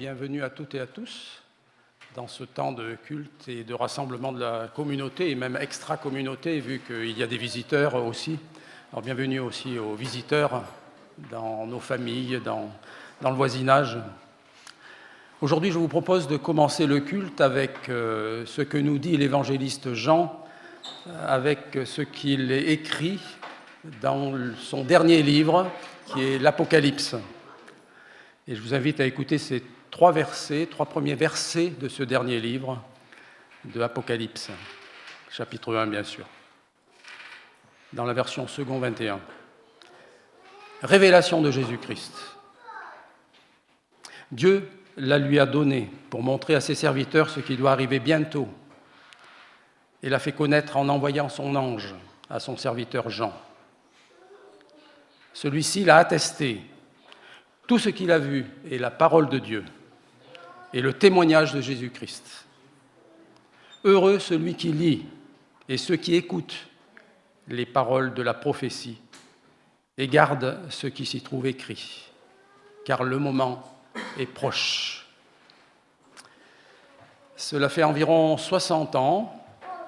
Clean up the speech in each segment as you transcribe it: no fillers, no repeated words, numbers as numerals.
bienvenue à toutes et à tous dans ce temps de culte et de rassemblement de la communauté et même extra-communauté, vu qu'il y a des visiteurs aussi. Alors bienvenue aussi aux visiteurs dans nos familles, dans le voisinage. Aujourd'hui, je vous propose de commencer le culte avec ce que nous dit l'évangéliste Jean, avec ce qu'il écrit dans son dernier livre, qui est l'Apocalypse. Et je vous invite à écouter ces trois premiers versets de ce dernier livre de Apocalypse, chapitre 1 bien sûr, dans la version second 21. Révélation de Jésus-Christ. Dieu la lui a donnée pour montrer à ses serviteurs ce qui doit arriver bientôt, et l'a fait connaître en envoyant son ange à son serviteur Jean. Celui-ci l'a attesté. Tout ce qu'il a vu est la parole de Dieu et le témoignage de Jésus-Christ. Heureux celui qui lit et ceux qui écoutent les paroles de la prophétie et gardent ce qui s'y trouve écrit, car le moment est proche. Cela fait environ 60 ans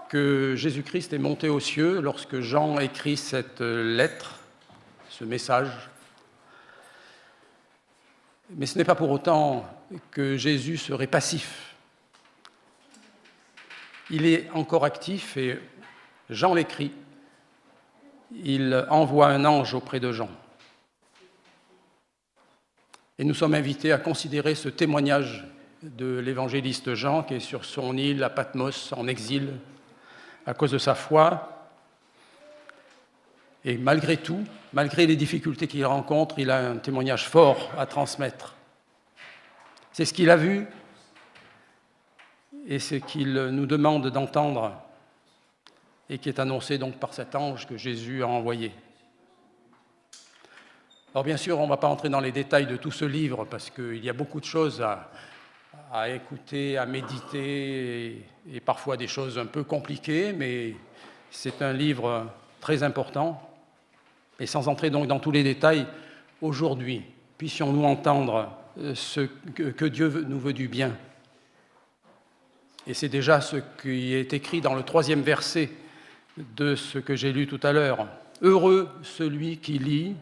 que Jésus-Christ est monté aux cieux lorsque Jean écrit cette lettre, ce message. Mais ce n'est pas pour autant que Jésus serait passif. Il est encore actif et Jean l'écrit. Il envoie un ange auprès de Jean. Et nous sommes invités à considérer ce témoignage de l'évangéliste Jean qui est sur son île à Patmos, en exil, à cause de sa foi. Et malgré tout, malgré les difficultés qu'il rencontre, il a un témoignage fort à transmettre. C'est ce qu'il a vu et c'est ce qu'il nous demande d'entendre et qui est annoncé donc par cet ange que Jésus a envoyé. Alors bien sûr, on ne va pas entrer dans les détails de tout ce livre parce qu'il y a beaucoup de choses à écouter, à méditer et parfois des choses un peu compliquées, mais c'est un livre très important. Et sans entrer donc dans tous les détails, aujourd'hui, puissions-nous entendre ce que Dieu nous veut du bien. Et c'est déjà ce qui est écrit dans le 3e verset de ce que j'ai lu tout à l'heure. Heureux celui qui lit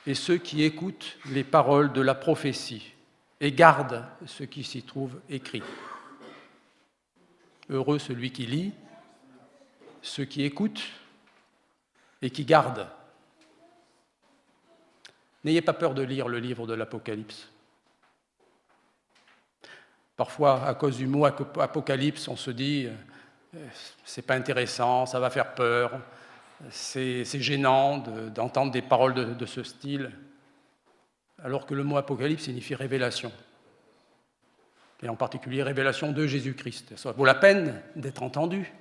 et ceux qui écoutent les paroles de la prophétie et gardent ce qui s'y trouve écrit. Heureux celui qui lit, ceux qui écoutent et qui gardent. N'ayez pas peur de lire le livre de l'Apocalypse. Parfois, à cause du mot apocalypse, on se dit c'est pas intéressant, ça va faire peur, c'est gênant d'entendre des paroles de ce style, alors que le mot apocalypse signifie révélation, et en particulier révélation de Jésus-Christ. Ça vaut la peine d'être entendu.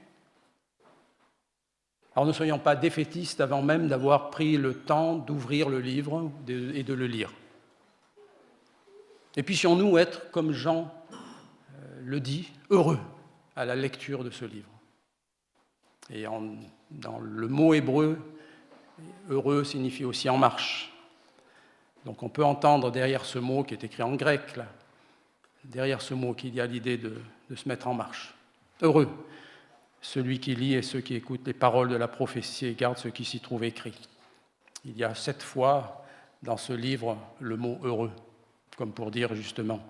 Alors ne soyons pas défaitistes avant même d'avoir pris le temps d'ouvrir le livre et de le lire. Et puissions-nous être, comme Jean le dit, heureux à la lecture de ce livre. Et dans le mot hébreu, heureux signifie aussi en marche. Donc on peut entendre derrière ce mot qui est écrit en grec, là, derrière ce mot qu'il y a l'idée de se mettre en marche. Heureux, celui qui lit et ceux qui écoutent les paroles de la prophétie et gardent ce qui s'y trouve écrit. Il y a 7 fois dans ce livre le mot heureux, comme pour dire justement,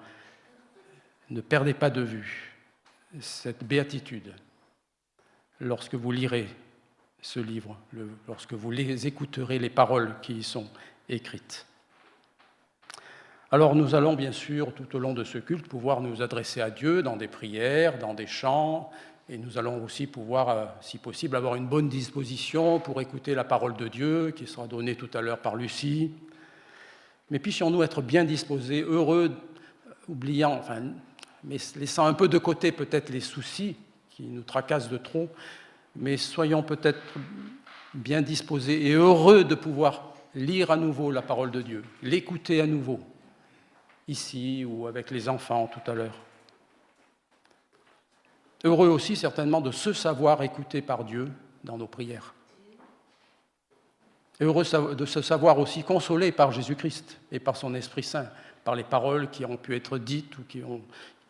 ne perdez pas de vue cette béatitude lorsque vous lirez ce livre, lorsque vous écouterez les paroles qui y sont écrites. Alors nous allons bien sûr, tout au long de ce culte, pouvoir nous adresser à Dieu dans des prières, dans des chants, et nous allons aussi pouvoir, si possible, avoir une bonne disposition pour écouter la parole de Dieu, qui sera donnée tout à l'heure par Lucie. Mais puissions-nous être bien disposés, heureux, mais laissant un peu de côté peut-être les soucis qui nous tracassent de trop, mais soyons peut-être bien disposés et heureux de pouvoir lire à nouveau la parole de Dieu, l'écouter à nouveau, ici ou avec les enfants tout à l'heure. Heureux aussi certainement de se savoir écouté par Dieu dans nos prières. Et heureux de se savoir aussi consolé par Jésus-Christ et par son Esprit Saint, par les paroles qui ont pu être dites ou qui ont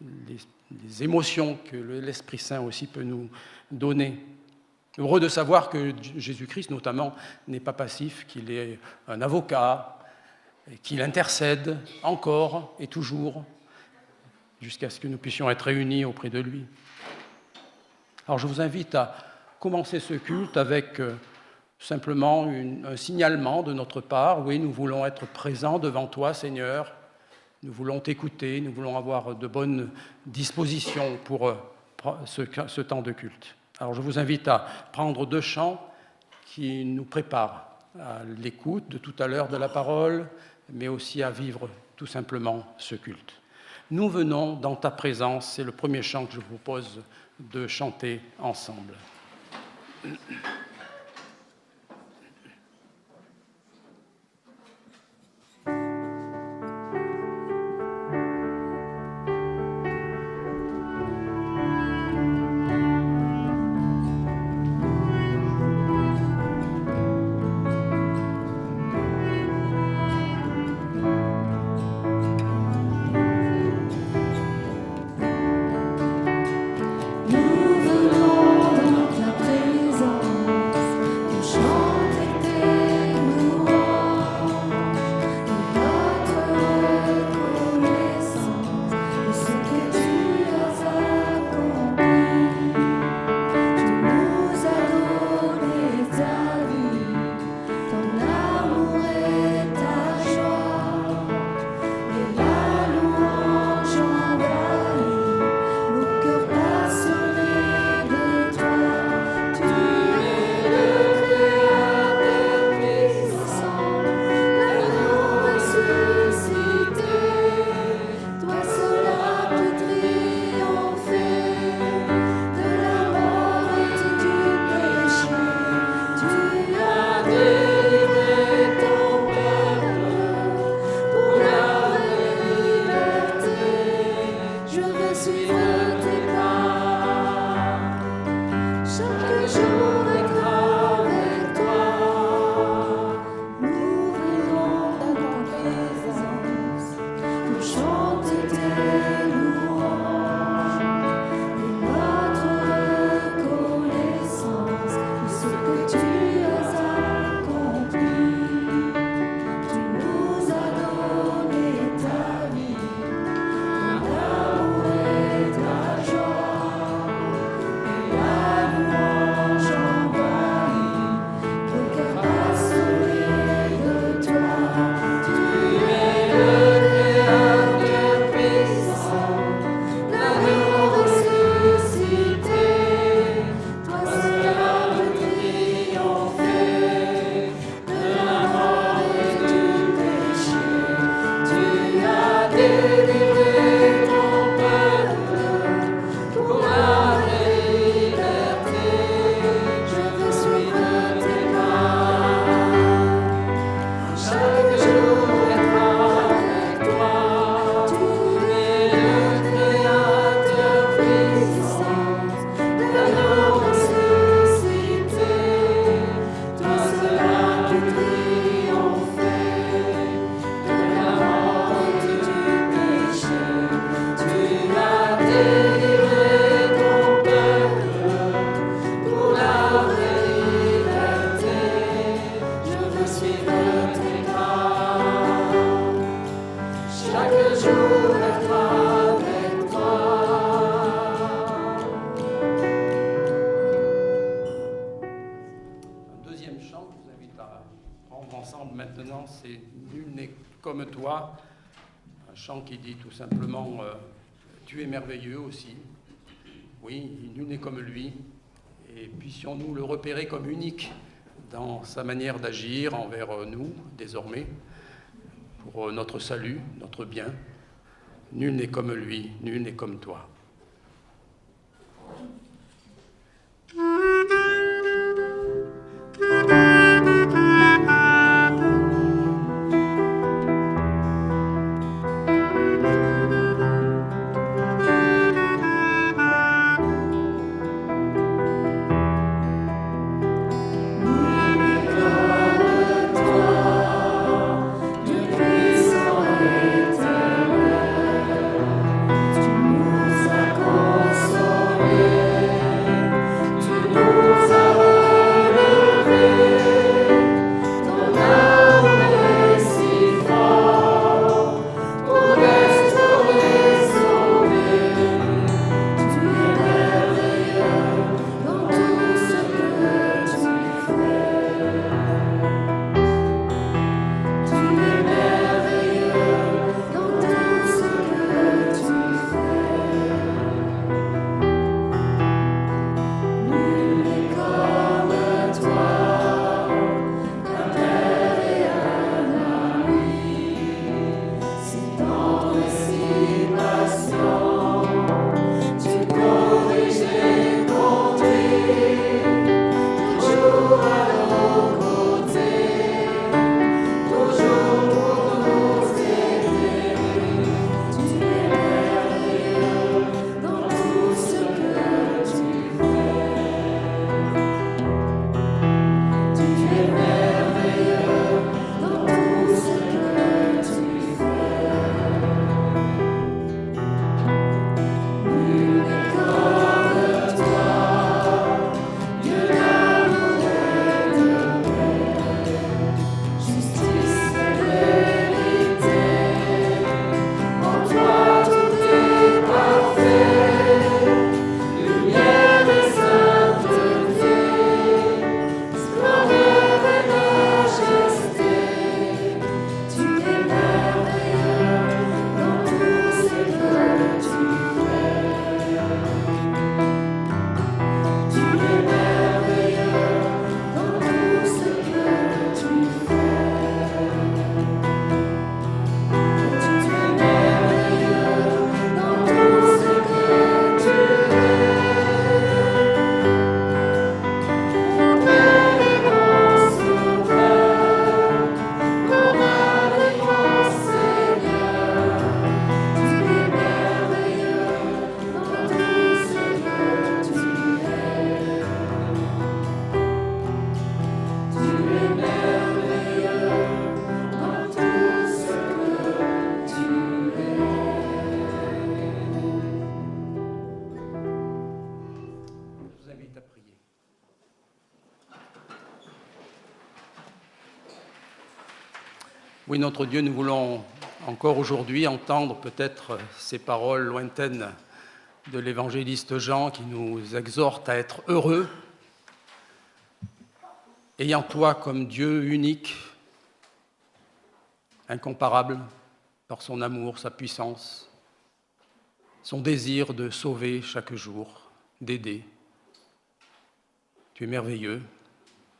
les émotions que l'Esprit Saint aussi peut nous donner. Heureux de savoir que Jésus-Christ, notamment, n'est pas passif, qu'il est un avocat, qu'il intercède encore et toujours jusqu'à ce que nous puissions être réunis auprès de lui. Alors je vous invite à commencer ce culte avec simplement un signalement de notre part. Oui, nous voulons être présents devant toi, Seigneur. Nous voulons t'écouter, nous voulons avoir de bonnes dispositions pour ce temps de culte. Alors je vous invite à prendre 2 chants qui nous préparent à l'écoute de tout à l'heure de la parole, mais aussi à vivre tout simplement ce culte. Nous venons dans ta présence, c'est le premier chant que je vous propose de chanter ensemble. C'est « Nul n'est comme toi », un chant qui dit tout simplement « Tu es merveilleux aussi ». Oui, nul n'est comme lui, et puissions-nous le repérer comme unique dans sa manière d'agir envers nous, désormais, pour notre salut, notre bien. Nul n'est comme lui, nul n'est comme toi. Nul n'est comme Oui, notre Dieu, nous voulons encore aujourd'hui entendre peut-être ces paroles lointaines de l'évangéliste Jean qui nous exhorte à être heureux, ayant toi comme Dieu unique, incomparable par son amour, sa puissance, son désir de sauver chaque jour, d'aider. Tu es merveilleux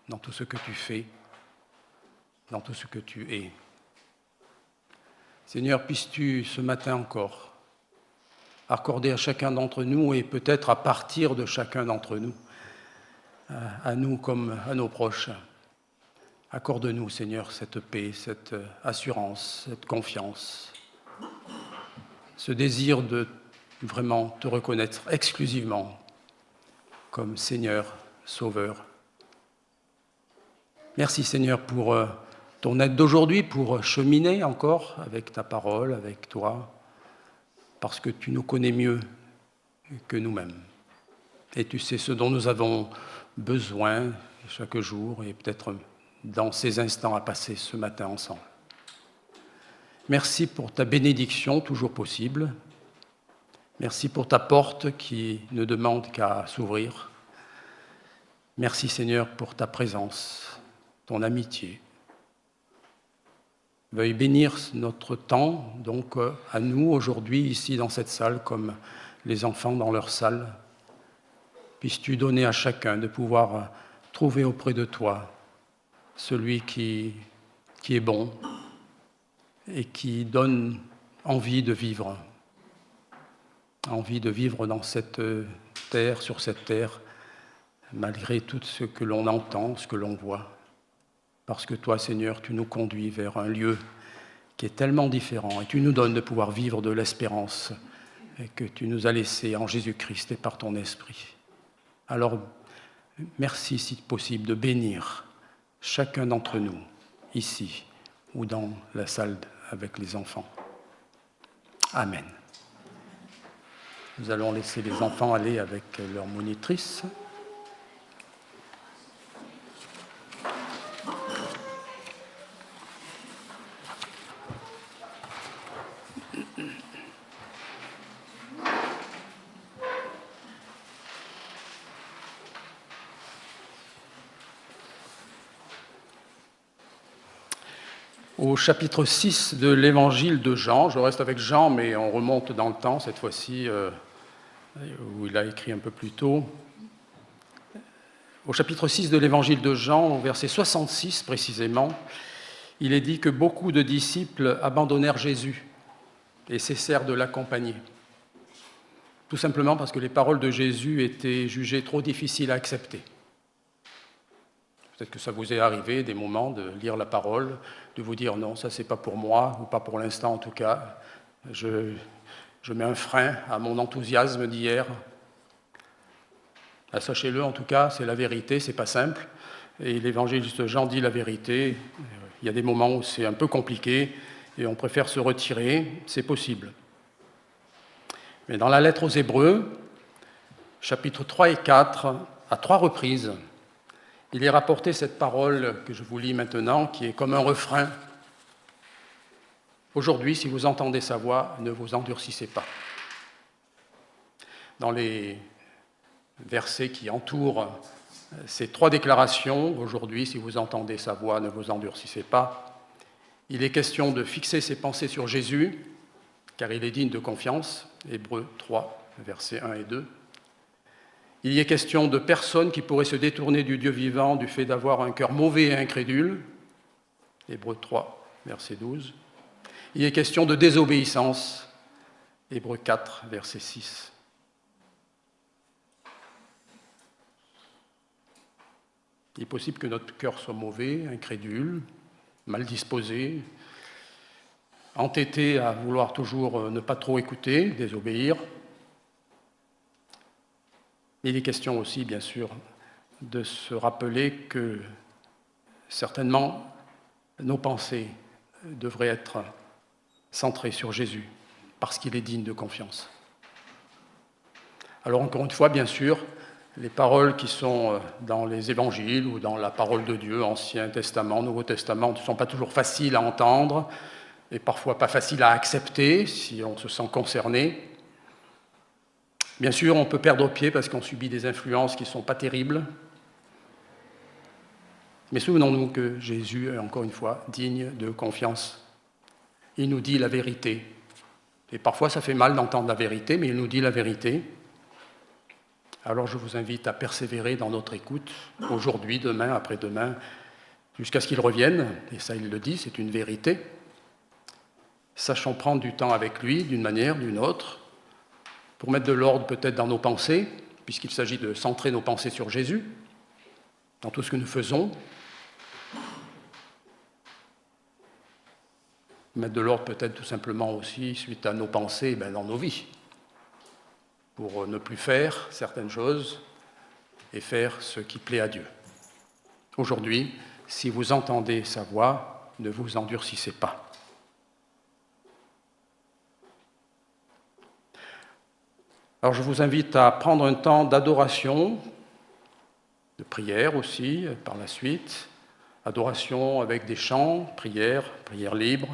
dans tout ce que tu fais, dans tout ce que tu es. Seigneur, puisses-tu ce matin encore accorder à chacun d'entre nous et peut-être à partir de chacun d'entre nous, à nous comme à nos proches, accorde-nous, Seigneur, cette paix, cette assurance, cette confiance, ce désir de vraiment te reconnaître exclusivement comme Seigneur, Sauveur. Merci, Seigneur, pour ton aide d'aujourd'hui, pour cheminer encore avec ta parole, avec toi, parce que tu nous connais mieux que nous-mêmes. Et tu sais ce dont nous avons besoin chaque jour et peut-être dans ces instants à passer ce matin ensemble. Merci pour ta bénédiction toujours possible. Merci pour ta porte qui ne demande qu'à s'ouvrir. Merci Seigneur pour ta présence, ton amitié. Veuille bénir notre temps, donc à nous aujourd'hui, ici dans cette salle, comme les enfants dans leur salle. Puisses-tu donner à chacun de pouvoir trouver auprès de toi celui qui est bon et qui donne envie de vivre dans cette terre, sur cette terre, malgré tout ce que l'on entend, ce que l'on voit. Parce que toi, Seigneur, tu nous conduis vers un lieu qui est tellement différent et tu nous donnes de pouvoir vivre de l'espérance que tu nous as laissée en Jésus-Christ et par ton Esprit. Alors, merci, si possible, de bénir chacun d'entre nous, ici ou dans la salle avec les enfants. Amen. Nous allons laisser les enfants aller avec leur monitrice. Au chapitre 6 de l'évangile de Jean, je reste avec Jean, mais on remonte dans le temps cette fois-ci, où il a écrit un peu plus tôt. Au chapitre 6 de l'évangile de Jean, au verset 66 précisément, il est dit que beaucoup de disciples abandonnèrent Jésus et cessèrent de l'accompagner. Tout simplement parce que les paroles de Jésus étaient jugées trop difficiles à accepter. Peut-être que ça vous est arrivé des moments de lire la parole, de vous dire non, ça c'est pas pour moi, ou pas pour l'instant en tout cas. Je mets un frein à mon enthousiasme d'hier. Sachez-le en tout cas, c'est la vérité, c'est pas simple. Et l'évangéliste Jean dit la vérité. Il y a des moments où c'est un peu compliqué et on préfère se retirer, c'est possible. Mais dans la lettre aux Hébreux, chapitres 3 et 4, à 3 reprises, il est rapporté cette parole que je vous lis maintenant, qui est comme un refrain. Aujourd'hui, si vous entendez sa voix, ne vous endurcissez pas. Dans les versets qui entourent ces 3 déclarations, aujourd'hui, si vous entendez sa voix, ne vous endurcissez pas, il est question de fixer ses pensées sur Jésus, car il est digne de confiance, Hébreux 3, versets 1 et 2. Il y est question de personnes qui pourraient se détourner du Dieu vivant du fait d'avoir un cœur mauvais et incrédule, Hébreux 3, verset 12. Il est question de désobéissance, Hébreux 4, verset 6. Il est possible que notre cœur soit mauvais, incrédule, mal disposé, entêté à vouloir toujours ne pas trop écouter, désobéir. Il est question aussi, bien sûr, de se rappeler que certainement nos pensées devraient être centrées sur Jésus, parce qu'il est digne de confiance. Alors encore une fois, bien sûr, les paroles qui sont dans les évangiles ou dans la parole de Dieu, Ancien Testament, Nouveau Testament, ne sont pas toujours faciles à entendre et parfois pas faciles à accepter si on se sent concerné. Bien sûr, on peut perdre pied parce qu'on subit des influences qui ne sont pas terribles. Mais souvenons-nous que Jésus est, encore une fois, digne de confiance. Il nous dit la vérité. Et parfois, ça fait mal d'entendre la vérité, mais il nous dit la vérité. Alors, je vous invite à persévérer dans notre écoute, aujourd'hui, demain, après-demain, jusqu'à ce qu'il revienne. Et ça, il le dit, c'est une vérité. Sachons prendre du temps avec lui, d'une manière, d'une autre, pour mettre de l'ordre peut-être dans nos pensées, puisqu'il s'agit de centrer nos pensées sur Jésus, dans tout ce que nous faisons. Mettre de l'ordre peut-être tout simplement aussi, suite à nos pensées, dans nos vies, pour ne plus faire certaines choses et faire ce qui plaît à Dieu. Aujourd'hui, si vous entendez sa voix, ne vous endurcissez pas. Alors je vous invite à prendre un temps d'adoration, de prière aussi, par la suite, adoration avec des chants, prière libre.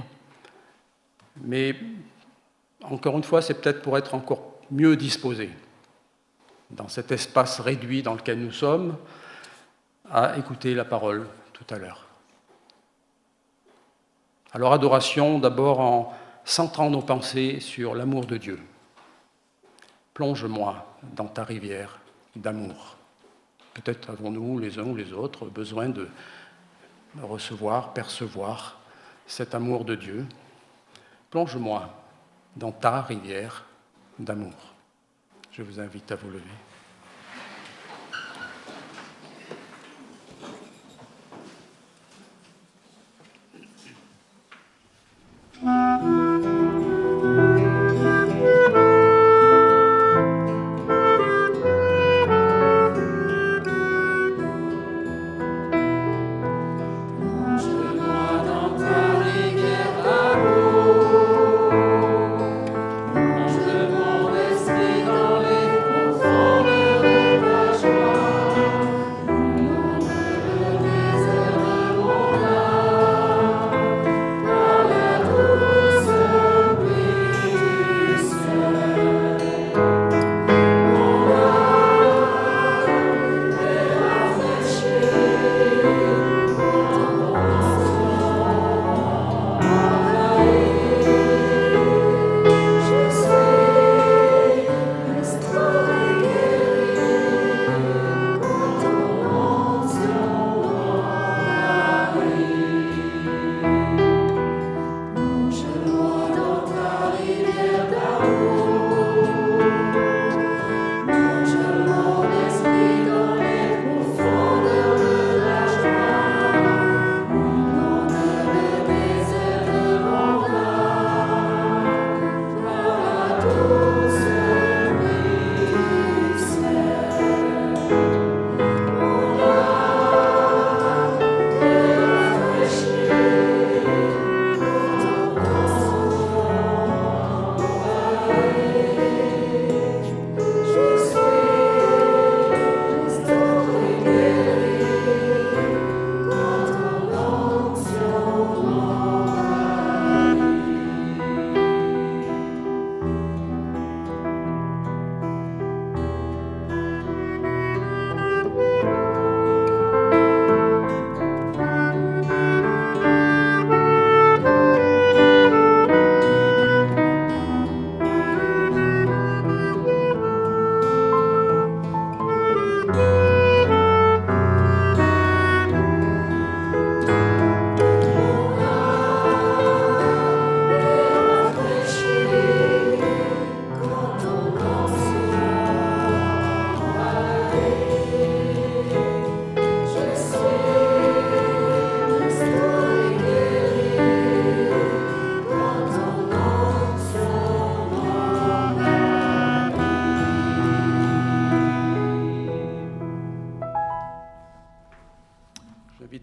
Mais encore une fois, c'est peut-être pour être encore mieux disposé, dans cet espace réduit dans lequel nous sommes, à écouter la parole tout à l'heure. Alors adoration d'abord en centrant nos pensées sur l'amour de Dieu. Plonge-moi dans ta rivière d'amour. Peut-être avons-nous, les uns ou les autres, besoin de recevoir, percevoir cet amour de Dieu. Plonge-moi dans ta rivière d'amour. Je vous invite à vous lever.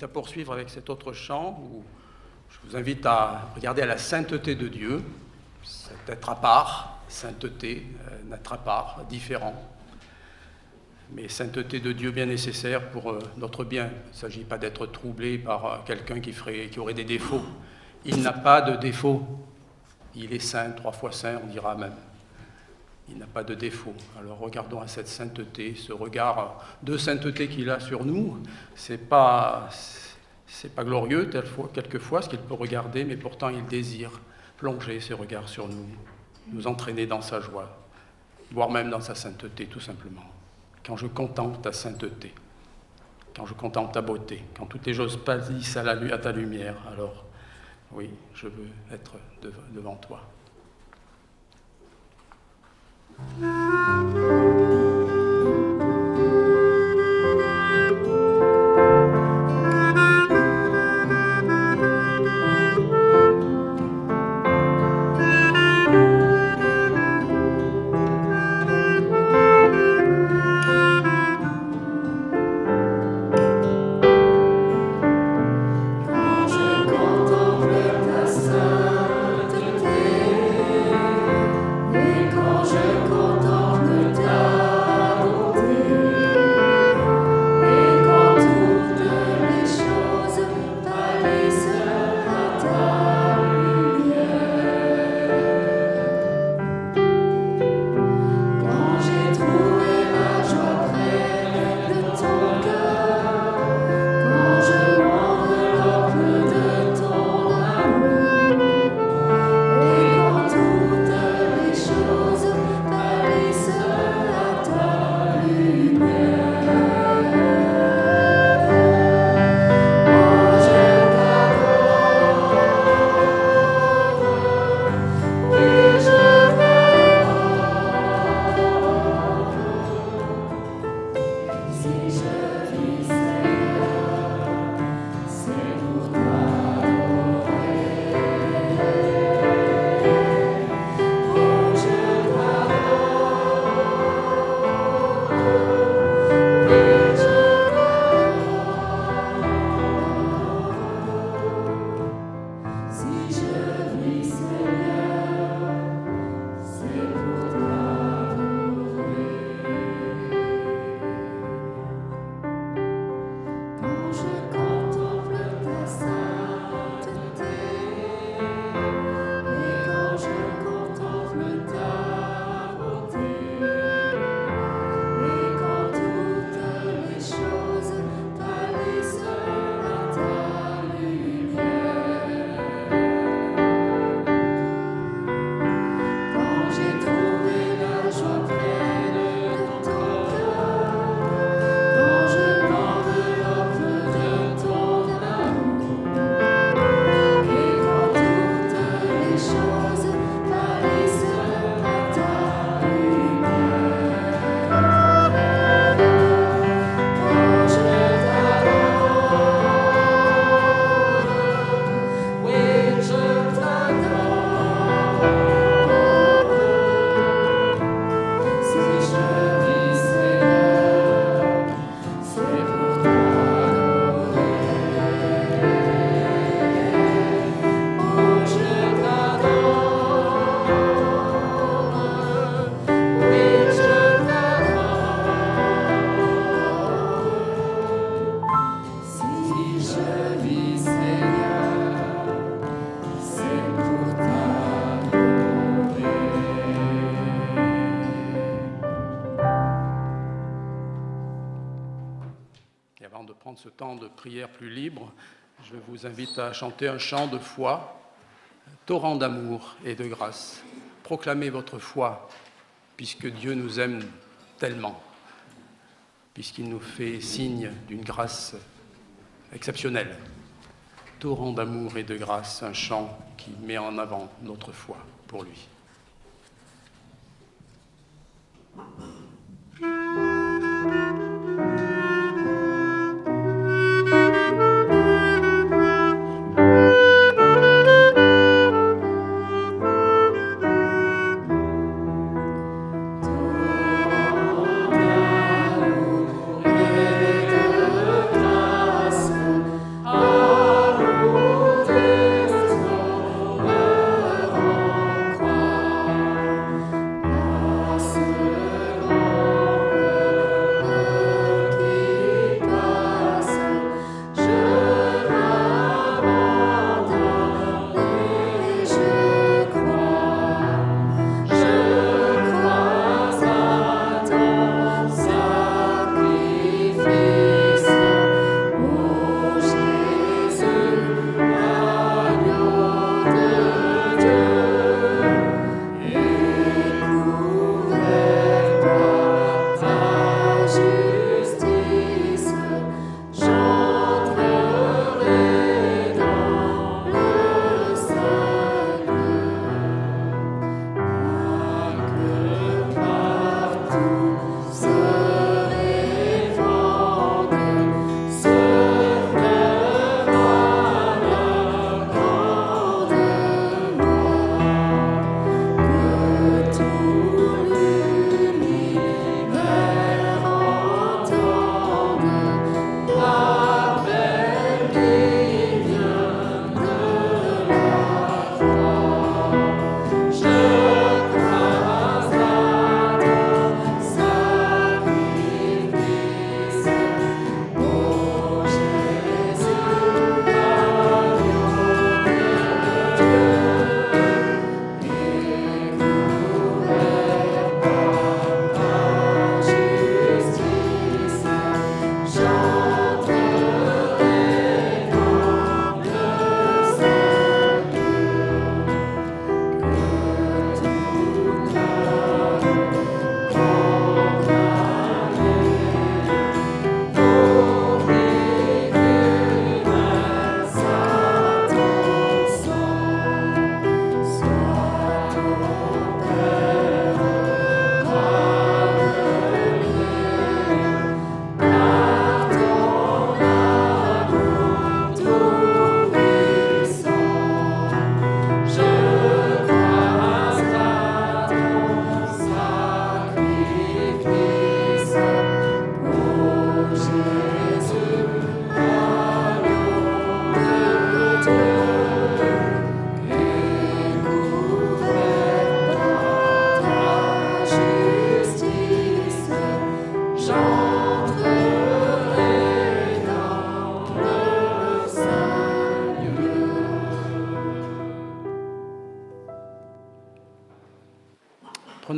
À poursuivre avec cet autre chant où je vous invite à regarder à la sainteté de Dieu, cet être à part, sainteté, un être à part, différent. mais sainteté de Dieu bien nécessaire pour notre bien. Il ne s'agit pas d'être troublé par quelqu'un qui aurait des défauts. Il n'a pas de défaut. Il est saint, 3 fois saint, on dira même. Il n'a pas de défaut. Alors regardons à cette sainteté, ce regard de sainteté qu'il a sur nous. C'est pas glorieux quelquefois ce qu'il peut regarder, mais pourtant il désire plonger ses regards sur nous, nous entraîner dans sa joie, voire même dans sa sainteté, tout simplement. Quand je contemple ta sainteté, quand je contemple ta beauté, quand toutes les choses pâlissent à ta lumière, alors oui, je veux être devant toi. Ce temps de prière plus libre, je vous invite à chanter un chant de foi, torrent d'amour et de grâce. Proclamez votre foi, puisque Dieu nous aime tellement, puisqu'il nous fait signe d'une grâce exceptionnelle. Torrent d'amour et de grâce, un chant qui met en avant notre foi pour lui. Croix.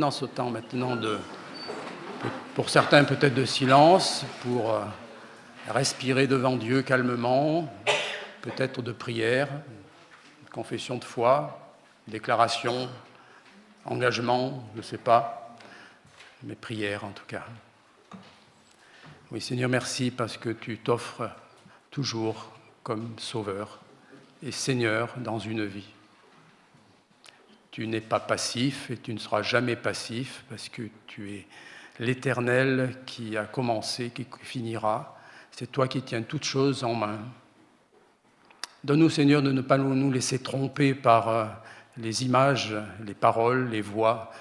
prenant ce temps maintenant pour certains peut-être de silence, pour respirer devant Dieu calmement, peut-être de prière, de confession de foi, déclaration, engagement, je ne sais pas, mais prière en tout cas. Oui, Seigneur, merci parce que tu t'offres toujours comme Sauveur et Seigneur dans une vie. Tu n'es pas passif et tu ne seras jamais passif parce que tu es l'Éternel qui a commencé, qui finira. C'est toi qui tiens toutes choses en main. Donne-nous, Seigneur, de ne pas nous laisser tromper par les images, les paroles, les voix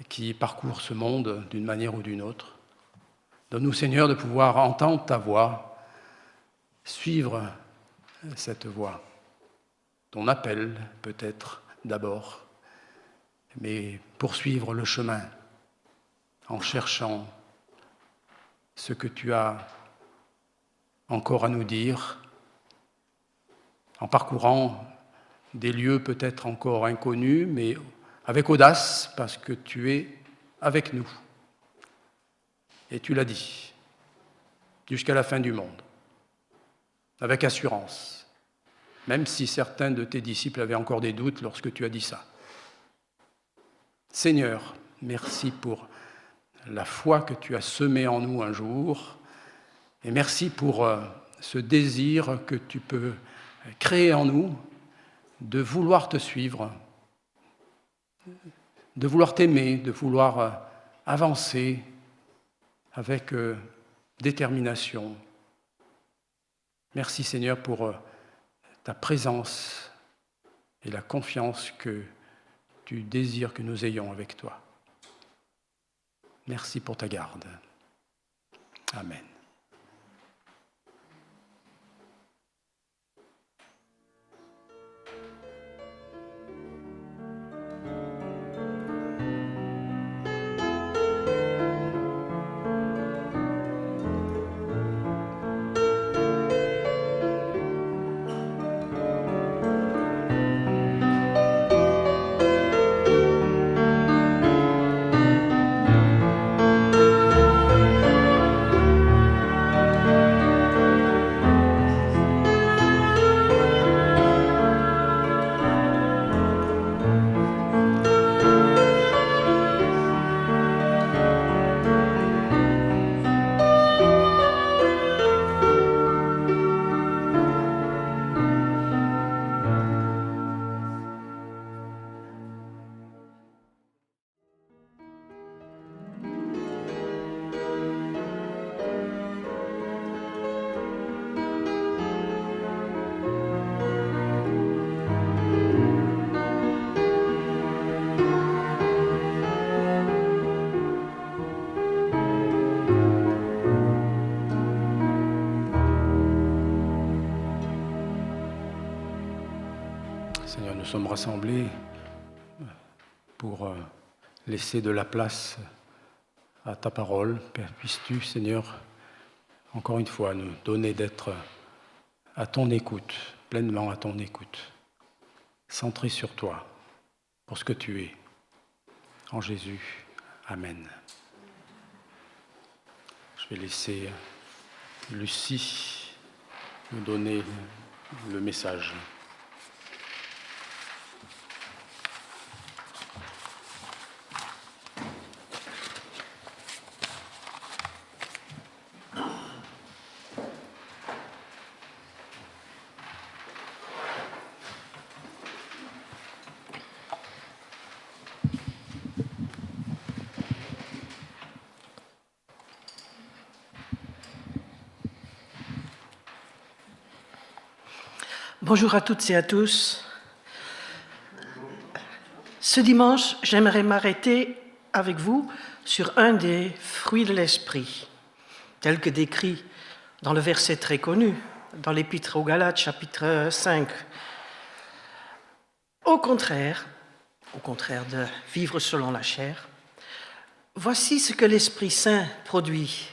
qui parcourent ce monde d'une manière ou d'une autre. Donne-nous, Seigneur, de pouvoir entendre ta voix, suivre cette voix, ton appel peut-être d'abord, mais poursuivre le chemin en cherchant ce que tu as encore à nous dire, en parcourant des lieux peut-être encore inconnus, mais avec audace, parce que tu es avec nous. Et tu l'as dit, jusqu'à la fin du monde, avec assurance, même si certains de tes disciples avaient encore des doutes lorsque tu as dit ça. Seigneur, merci pour la foi que tu as semée en nous un jour, et merci pour ce désir que tu peux créer en nous de vouloir te suivre, de vouloir t'aimer, de vouloir avancer avec détermination. Merci Seigneur pour ta présence et la confiance que tu désires que nous ayons avec toi. Merci pour ta garde. Amen. Seigneur, nous sommes rassemblés pour laisser de la place à ta parole. Père, puisses-tu, Seigneur, encore une fois, nous donner d'être à ton écoute, pleinement à ton écoute, centré sur toi, pour ce que tu es. En Jésus, Amen. Je vais laisser Lucie nous donner le message. Bonjour à toutes et à tous. Ce dimanche, j'aimerais m'arrêter avec vous sur un des fruits de l'esprit, tel que décrit dans le verset très connu, dans l'Épître aux Galates, chapitre 5. Au contraire de vivre selon la chair, voici ce que l'Esprit Saint produit: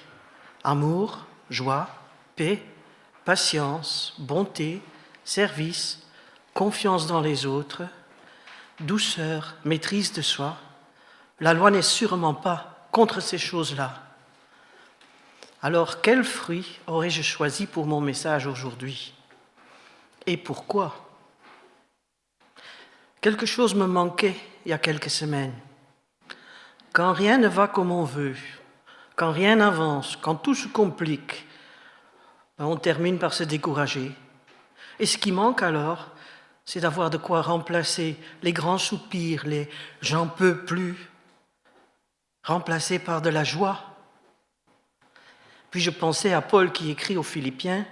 amour, joie, paix, patience, bonté, service, confiance dans les autres, douceur, maîtrise de soi. La loi n'est sûrement pas contre ces choses-là. Alors, quel fruit aurais-je choisi pour mon message aujourd'hui? Et pourquoi? Quelque chose me manquait il y a quelques semaines. Quand rien ne va comme on veut, quand rien n'avance, quand tout se complique, on termine par se décourager. Et ce qui manque alors, c'est d'avoir de quoi remplacer les grands soupirs, les « j'en peux plus », remplacés par de la joie. Puis je pensais à Paul qui écrit aux Philippiens,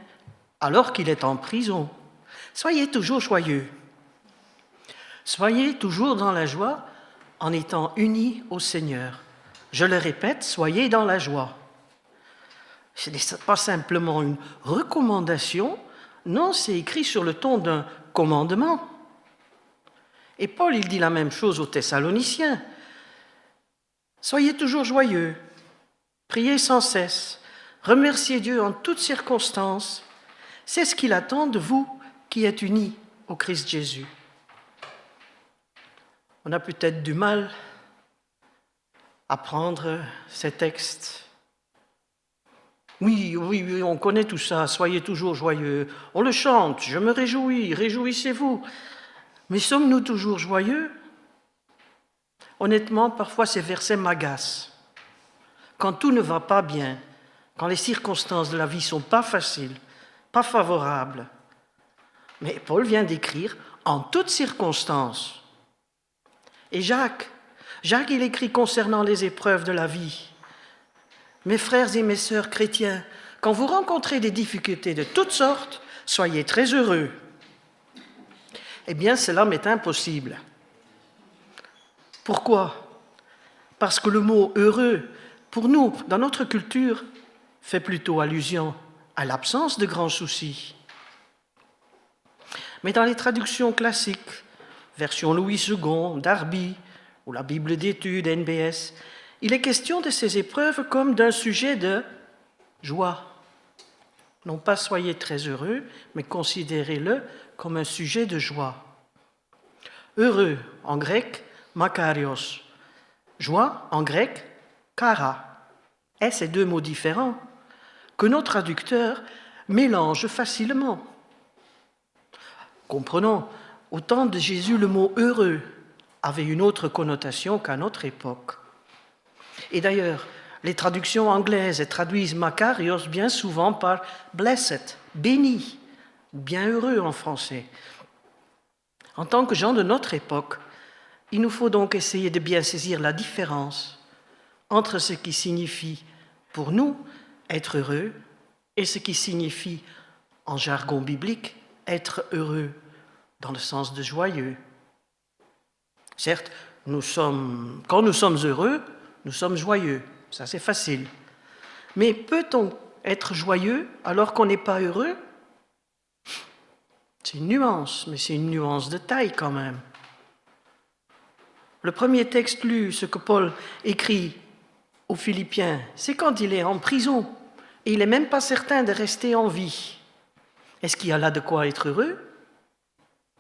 alors qu'il est en prison, « Soyez toujours joyeux. Soyez toujours dans la joie en étant unis au Seigneur. » Je le répète, soyez dans la joie. Ce n'est pas simplement une recommandation, non, c'est écrit sur le ton d'un commandement. Et Paul, il dit la même chose aux Thessaloniciens. Soyez toujours joyeux, priez sans cesse, remerciez Dieu en toutes circonstances. C'est ce qu'il attend de vous qui êtes unis au Christ Jésus. On a peut-être du mal à prendre ces textes. Oui, on connaît tout ça, soyez toujours joyeux. On le chante, je me réjouis, réjouissez-vous. Mais sommes-nous toujours joyeux? Honnêtement, parfois ces versets m'agacent. Quand tout ne va pas bien, quand les circonstances de la vie ne sont pas faciles, pas favorables. Mais Paul vient d'écrire en toutes circonstances. Et Jacques, il écrit concernant les épreuves de la vie. Mes frères et mes sœurs chrétiens, quand vous rencontrez des difficultés de toutes sortes, soyez très heureux. Eh bien, cela m'est impossible. Pourquoi? Parce que le mot « heureux », pour nous, dans notre culture, fait plutôt allusion à l'absence de grands soucis. Mais dans les traductions classiques, version Louis II, Darby, ou la Bible d'études, NBS, il est question de ces épreuves comme d'un sujet de joie. Non pas soyez très heureux, mais considérez-le comme un sujet de joie. Heureux, en grec, makarios. Joie, en grec, kara. Et ces deux mots différents que nos traducteurs mélangent facilement. Comprenons, au temps de Jésus, le mot « heureux » avait une autre connotation qu'à notre époque. Et d'ailleurs, les traductions anglaises traduisent makarios bien souvent par « blessed », « béni », bien heureux en français. En tant que gens de notre époque, il nous faut donc essayer de bien saisir la différence entre ce qui signifie pour nous être heureux et ce qui signifie, en jargon biblique, être heureux dans le sens de joyeux. Certes, quand nous sommes heureux, nous sommes joyeux, ça c'est facile. Mais peut-on être joyeux alors qu'on n'est pas heureux? C'est une nuance, mais c'est une nuance de taille quand même. Le premier texte lu, ce que Paul écrit aux Philippiens, c'est quand il est en prison et il n'est même pas certain de rester en vie. Est-ce qu'il y a là de quoi être heureux?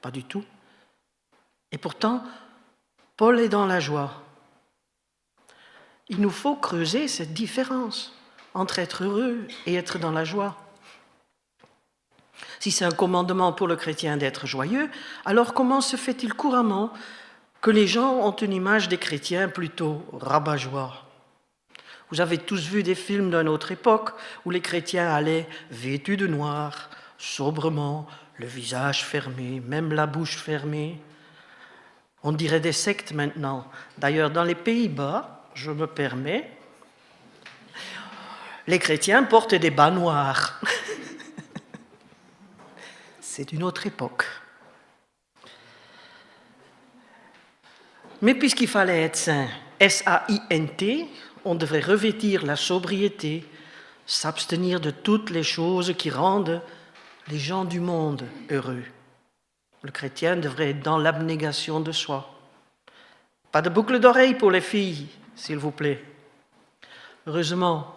Pas du tout. Et pourtant, Paul est dans la joie. Il nous faut creuser cette différence entre être heureux et être dans la joie. Si c'est un commandement pour le chrétien d'être joyeux, alors comment se fait-il couramment que les gens ont une image des chrétiens plutôt rabat-joie? Vous avez tous vu des films d'une autre époque où les chrétiens allaient vêtus de noir, sobrement, le visage fermé, même la bouche fermée. On dirait des sectes maintenant. D'ailleurs, dans les Pays-Bas, je me permets, les chrétiens portent des bas noirs. C'est une autre époque. Mais puisqu'il fallait être saint, S-A-I-N-T, on devrait revêtir la sobriété, s'abstenir de toutes les choses qui rendent les gens du monde heureux. Le chrétien devrait être dans l'abnégation de soi. Pas de boucle d'oreille pour les filles, s'il vous plaît. Heureusement,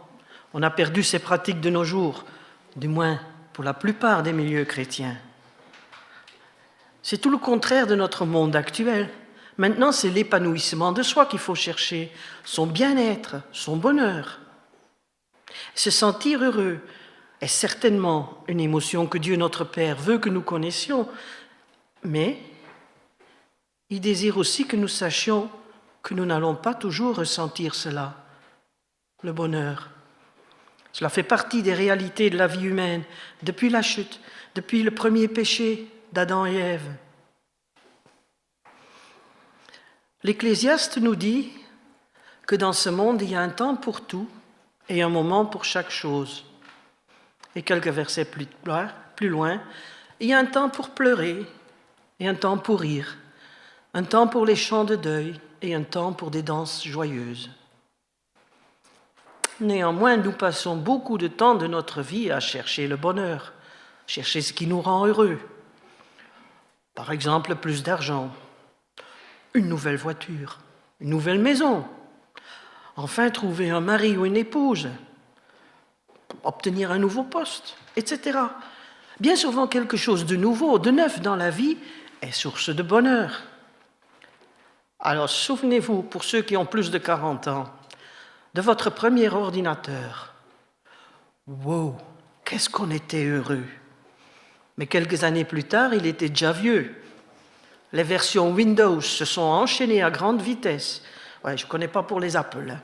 on a perdu ces pratiques de nos jours, du moins pour la plupart des milieux chrétiens. C'est tout le contraire de notre monde actuel, Maintenant, c'est l'épanouissement de soi qu'il faut chercher, son bien-être, son bonheur. Se sentir heureux est certainement une émotion que Dieu notre Père veut que nous connaissions, mais il désire aussi que nous sachions que nous n'allons pas toujours ressentir cela, le bonheur. Cela fait partie des réalités de la vie humaine depuis la chute, depuis le premier péché d'Adam et Ève. L'Ecclésiaste nous dit que dans ce monde, il y a un temps pour tout et un moment pour chaque chose. Et quelques versets plus loin, il y a un temps pour pleurer et un temps pour rire, un temps pour les chants de deuil et un temps pour des danses joyeuses. Néanmoins, nous passons beaucoup de temps de notre vie à chercher le bonheur, chercher ce qui nous rend heureux. Par exemple, plus d'argent, une nouvelle voiture, une nouvelle maison, enfin trouver un mari ou une épouse, obtenir un nouveau poste, etc. Bien souvent, quelque chose de nouveau, de neuf dans la vie est source de bonheur. Alors, souvenez-vous, pour ceux qui ont plus de 40 ans, de votre premier ordinateur. Wow, qu'est-ce qu'on était heureux! Mais quelques années plus tard, il était déjà vieux. Les versions Windows se sont enchaînées à grande vitesse. Ouais, je ne connais pas pour les Apple.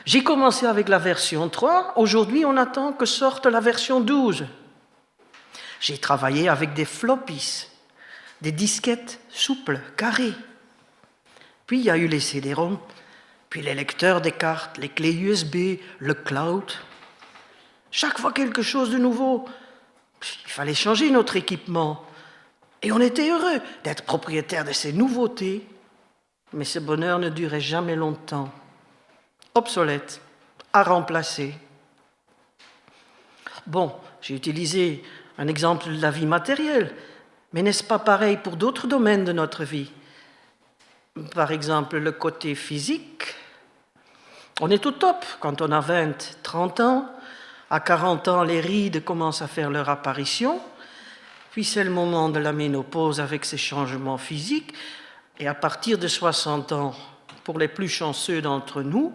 J'ai commencé avec la version 3. Aujourd'hui, on attend que sorte la version 12. J'ai travaillé avec des floppies, des disquettes souples, carrées. Puis il y a eu les CD-ROM, puis les lecteurs des cartes, les clés USB, le cloud. Chaque fois quelque chose de nouveau, il fallait changer notre équipement. Et on était heureux d'être propriétaire de ces nouveautés, mais ce bonheur ne durait jamais longtemps. Obsolète, à remplacer. Bon, j'ai utilisé un exemple de la vie matérielle, mais n'est-ce pas pareil pour d'autres domaines de notre vie? Par exemple, le côté physique. On est au top quand on a 20, 30 ans. À 40 ans, les rides commencent à faire leur apparition. Puis c'est le moment de la ménopause avec ses changements physiques. Et à partir de 60 ans, pour les plus chanceux d'entre nous,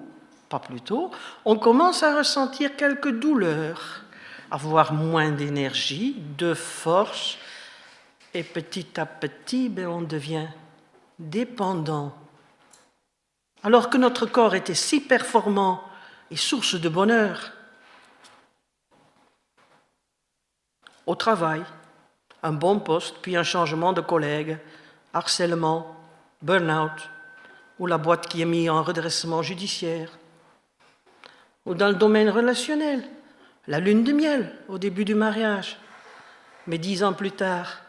pas plus tôt, on commence à ressentir quelques douleurs, avoir moins d'énergie, de force. Et petit à petit, on devient dépendant. Alors que notre corps était si performant et source de bonheur. Au travail, un bon poste, puis un changement de collègue, harcèlement, burn-out, ou la boîte qui est mise en redressement judiciaire. Ou dans le domaine relationnel, la lune de miel au début du mariage. Mais 10 ans plus tard,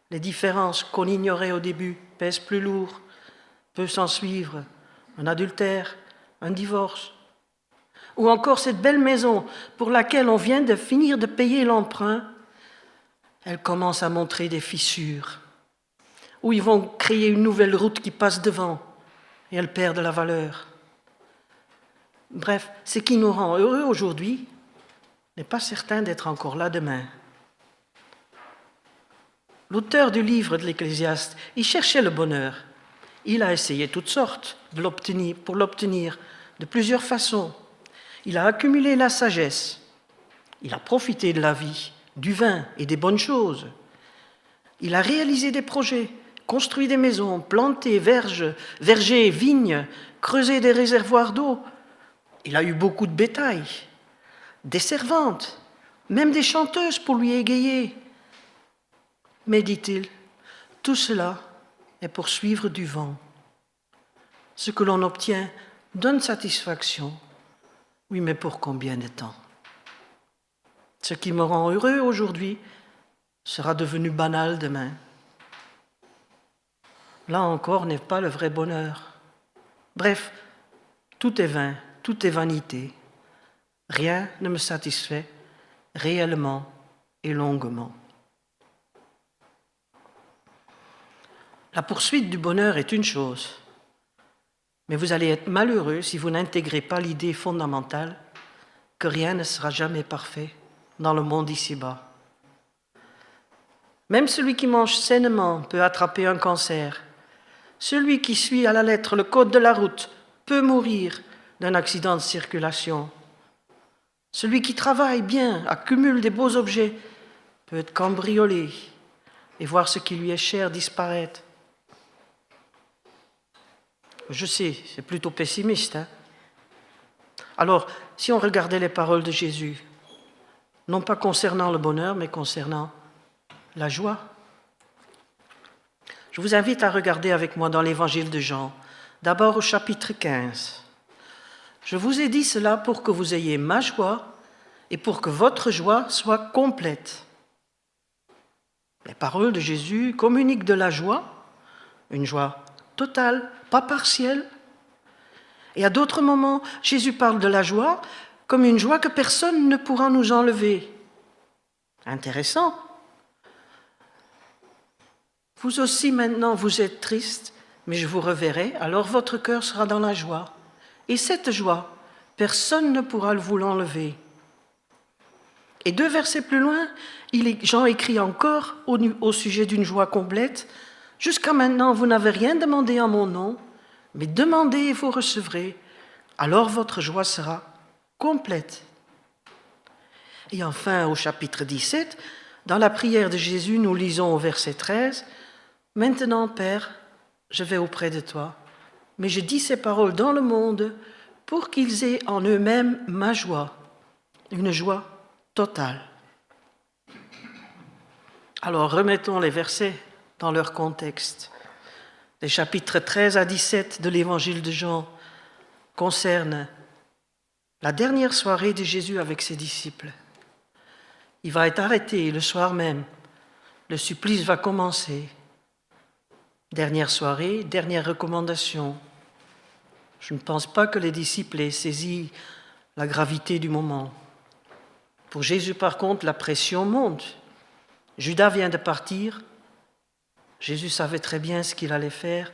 les différences qu'on ignorait au début pèsent plus lourd, peut s'en suivre un adultère, un divorce. Ou encore cette belle maison pour laquelle on vient de finir de payer l'emprunt, elle commence à montrer des fissures. Ou ils vont créer une nouvelle route qui passe devant et elle perd de la valeur. Bref, ce qui nous rend heureux aujourd'hui n'est pas certain d'être encore là demain. L'auteur du livre de l'Ecclésiaste, il cherchait le bonheur. Il a essayé toutes sortes pour l'obtenir de plusieurs façons. Il a accumulé la sagesse. Il a profité de la vie, du vin et des bonnes choses. Il a réalisé des projets, construit des maisons, planté vergers, vignes, creusé des réservoirs d'eau. Il a eu beaucoup de bétail, des servantes, même des chanteuses pour lui égayer. Mais, dit-il, tout cela est pour suivre du vent. Ce que l'on obtient donne satisfaction. Oui, mais pour combien de temps? Ce qui me rend heureux aujourd'hui sera devenu banal demain. Là encore n'est pas le vrai bonheur. Bref, tout est vain, tout est vanité. Rien ne me satisfait réellement et longuement. La poursuite du bonheur est une chose, mais vous allez être malheureux si vous n'intégrez pas l'idée fondamentale que rien ne sera jamais parfait dans le monde ici-bas. Même celui qui mange sainement peut attraper un cancer. Celui qui suit à la lettre le code de la route peut mourir d'un accident de circulation. Celui qui travaille bien, accumule des beaux objets, peut être cambriolé et voir ce qui lui est cher disparaître. Je sais, c'est plutôt pessimiste, hein? Alors, si on regardait les paroles de Jésus, non pas concernant le bonheur, mais concernant la joie. Je vous invite à regarder avec moi dans l'évangile de Jean, d'abord au chapitre 15. Je vous ai dit cela pour que vous ayez ma joie et pour que votre joie soit complète. Les paroles de Jésus communiquent de la joie, une joie totale, pas partielle. Et à d'autres moments, Jésus parle de la joie comme une joie que personne ne pourra nous enlever. Intéressant. Vous aussi maintenant, vous êtes triste, mais je vous reverrai, alors votre cœur sera dans la joie. Et cette joie, personne ne pourra vous l'enlever. Et 2 versets plus loin, Jean écrit encore au sujet d'une joie complète. « Jusqu'à maintenant, vous n'avez rien demandé en mon nom, mais demandez et vous recevrez, alors votre joie sera complète. » Et enfin, au chapitre 17, dans la prière de Jésus, nous lisons au verset 13, « Maintenant, Père, je vais auprès de toi, mais je dis ces paroles dans le monde pour qu'ils aient en eux-mêmes ma joie, une joie totale. » Alors, remettons les versets dans leur contexte. Les chapitres 13 à 17 de l'évangile de Jean concernent la dernière soirée de Jésus avec ses disciples. Il va être arrêté le soir même. Le supplice va commencer. Dernière soirée, dernière recommandation. Je ne pense pas que les disciples aient saisi la gravité du moment. Pour Jésus, par contre, la pression monte. Judas vient de partir. Jésus savait très bien ce qu'il allait faire.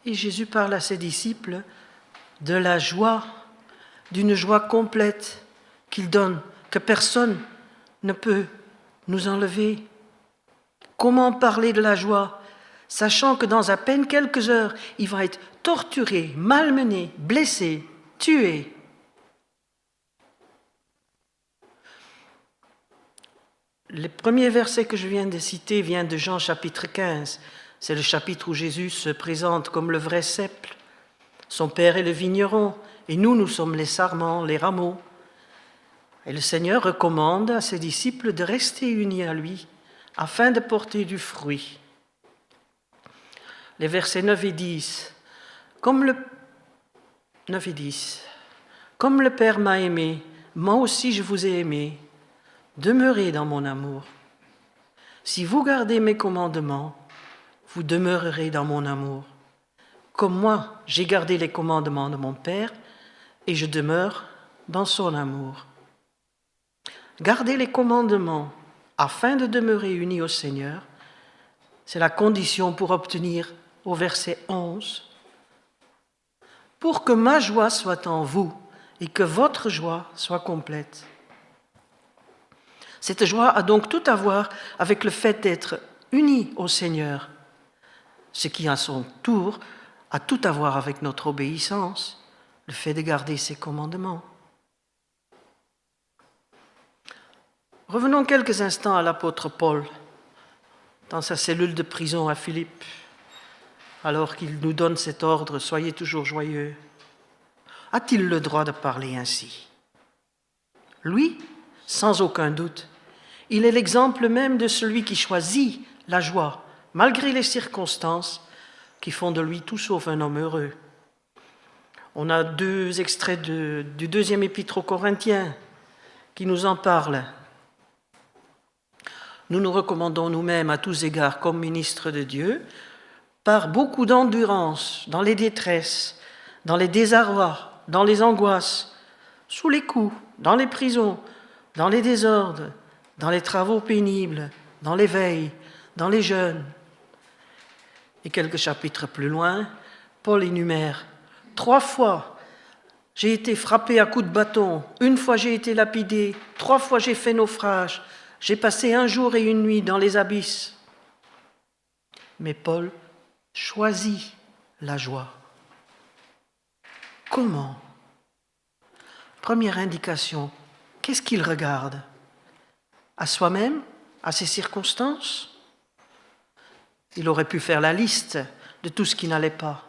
Et Jésus parle à ses disciples de la joie, d'une joie complète qu'il donne, que personne ne peut nous enlever. Comment parler de la joie, sachant que dans à peine quelques heures, il va être torturé, malmené, blessé, tué. Le premier verset que je viens de citer vient de Jean chapitre 15. C'est le chapitre où Jésus se présente comme le vrai cep. Son Père est le vigneron et nous sommes les sarments, les rameaux. Et le Seigneur recommande à ses disciples de rester unis à lui afin de porter du fruit. Les versets 9 et 10. Comme le Père m'a aimé, moi aussi je vous ai aimé. Demeurez dans mon amour. Si vous gardez mes commandements, vous demeurerez dans mon amour. Comme moi, j'ai gardé les commandements de mon Père et je demeure dans son amour. Garder les commandements afin de demeurer unis au Seigneur, c'est la condition pour obtenir, au verset 11, « Pour que ma joie soit en vous et que votre joie soit complète. » Cette joie a donc tout à voir avec le fait d'être unis au Seigneur, ce qui à son tour a tout à voir avec notre obéissance, le fait de garder ses commandements. Revenons quelques instants à l'apôtre Paul, dans sa cellule de prison à Philippe, alors qu'il nous donne cet ordre « Soyez toujours joyeux ». A-t-il le droit de parler ainsi? Lui, sans aucun doute, il est l'exemple même de celui qui choisit la joie, malgré les circonstances qui font de lui tout sauf un homme heureux. On a 2 extraits du 2e épître aux Corinthiens qui nous en parlent. Nous nous recommandons nous-mêmes à tous égards comme ministres de Dieu, par beaucoup d'endurance dans les détresses, dans les désarrois, dans les angoisses, sous les coups, dans les prisons, dans les désordres, dans les travaux pénibles, dans les veilles, dans les jeûnes. Et quelques chapitres plus loin, Paul énumère 3 fois j'ai été frappé à coups de bâton, 1 fois j'ai été lapidé, 3 fois j'ai fait naufrage, j'ai passé 1 jour et 1 nuit dans les abysses. Mais Paul choisit la joie. Comment? Première indication, qu'est-ce qu'il regarde? À soi-même? À ses circonstances? Il aurait pu faire la liste de tout ce qui n'allait pas.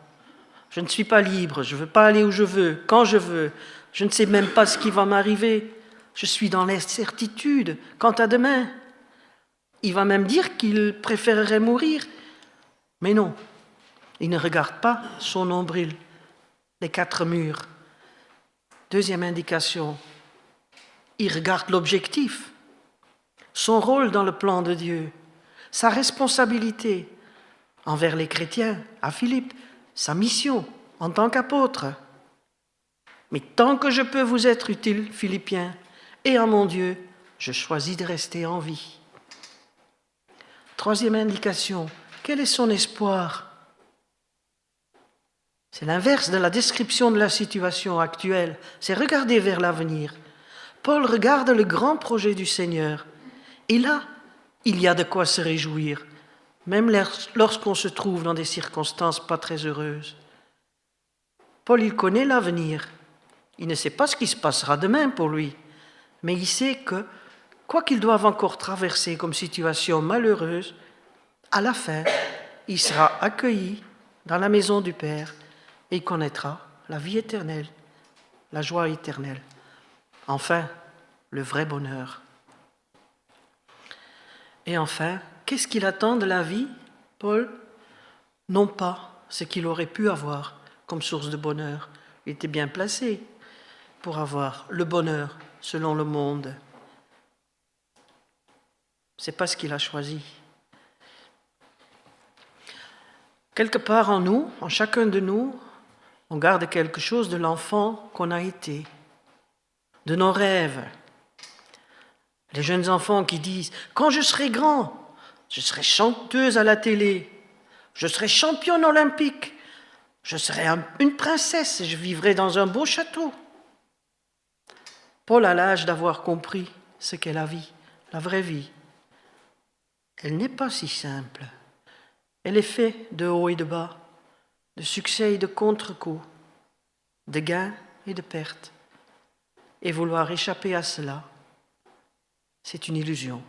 Je ne suis pas libre, je ne veux pas aller où je veux, quand je veux, je ne sais même pas ce qui va m'arriver, je suis dans l'incertitude quant à demain. Il va même dire qu'il préférerait mourir. Mais non, il ne regarde pas son nombril, les 4 murs. Deuxième indication, il regarde l'objectif, son rôle dans le plan de Dieu, sa responsabilité envers les chrétiens, à Philippe, sa mission en tant qu'apôtre. Mais tant que je peux vous être utile, Philippiens, et en mon Dieu, je choisis de rester en vie. Troisième indication, quel est son espoir? C'est l'inverse de la description de la situation actuelle, c'est regarder vers l'avenir. Paul regarde le grand projet du Seigneur, et là, il y a de quoi se réjouir, même lorsqu'on se trouve dans des circonstances pas très heureuses. Paul, il connaît l'avenir, il ne sait pas ce qui se passera demain pour lui, mais il sait que, quoi qu'il doive encore traverser comme situation malheureuse, à la fin, il sera accueilli dans la maison du Père et il connaîtra la vie éternelle, la joie éternelle. Enfin, le vrai bonheur. Et enfin, qu'est-ce qu'il attend de la vie, Paul? Non pas ce qu'il aurait pu avoir comme source de bonheur. Il était bien placé pour avoir le bonheur selon le monde. Ce n'est pas ce qu'il a choisi. Quelque part en nous, en chacun de nous, on garde quelque chose de l'enfant qu'on a été, de nos rêves. Les jeunes enfants qui disent « Quand je serai grand, je serai chanteuse à la télé, je serai championne olympique, je serai une princesse et je vivrai dans un beau château. » Paul a l'âge d'avoir compris ce qu'est la vie, la vraie vie. Elle n'est pas si simple. Elle est faite de haut et de bas, de succès et de contre-coups, de gains et de pertes. Et vouloir échapper à cela, c'est une illusion.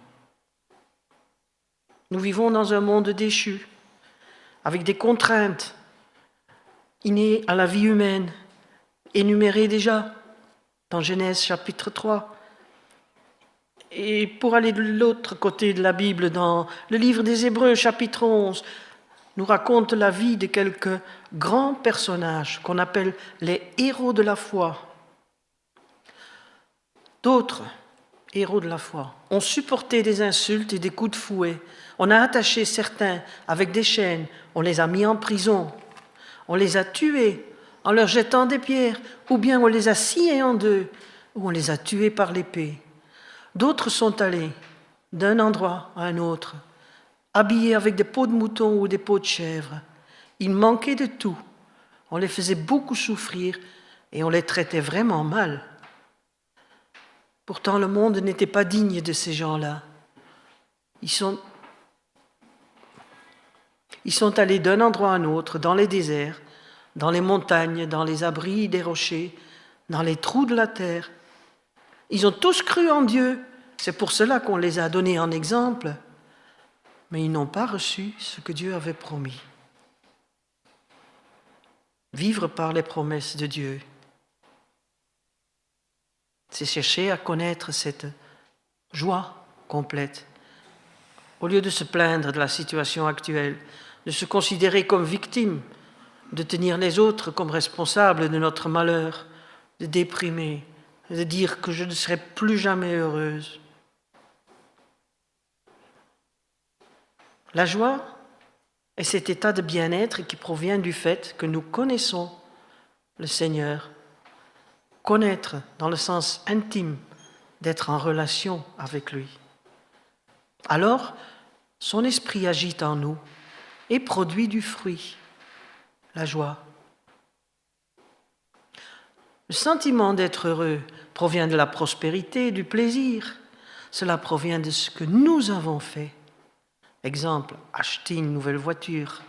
Nous vivons dans un monde déchu, avec des contraintes innées à la vie humaine, énumérées déjà dans Genèse chapitre 3. Et pour aller de l'autre côté de la Bible, dans le livre des Hébreux chapitre 11, nous raconte la vie de quelques grands personnages qu'on appelle les héros de la foi. D'autres héros de la foi ont supporté des insultes et des coups de fouet. On a attaché certains avec des chaînes, on les a mis en prison, on les a tués en leur jetant des pierres, ou bien on les a sciés en deux, ou on les a tués par l'épée. D'autres sont allés d'un endroit à un autre, habillés avec des peaux de mouton ou des peaux de chèvre. Ils manquaient de tout. On les faisait beaucoup souffrir et on les traitait vraiment mal. Pourtant, le monde n'était pas digne de ces gens-là. Ils sont allés d'un endroit à un autre, dans les déserts, dans les montagnes, dans les abris des rochers, dans les trous de la terre. Ils ont tous cru en Dieu. C'est pour cela qu'on les a donnés en exemple. Mais ils n'ont pas reçu ce que Dieu avait promis. Vivre par les promesses de Dieu, c'est chercher à connaître cette joie complète. Au lieu de se plaindre de la situation actuelle, de se considérer comme victime, de tenir les autres comme responsables de notre malheur, de déprimer, de dire que je ne serai plus jamais heureuse. La joie est cet état de bien-être qui provient du fait que nous connaissons le Seigneur. Connaître dans le sens intime d'être en relation avec lui. Alors, son esprit agit en nous et produit du fruit, la joie. Le sentiment d'être heureux provient de la prospérité, du plaisir. Cela provient de ce que nous avons fait. Exemple, acheter une nouvelle voiture.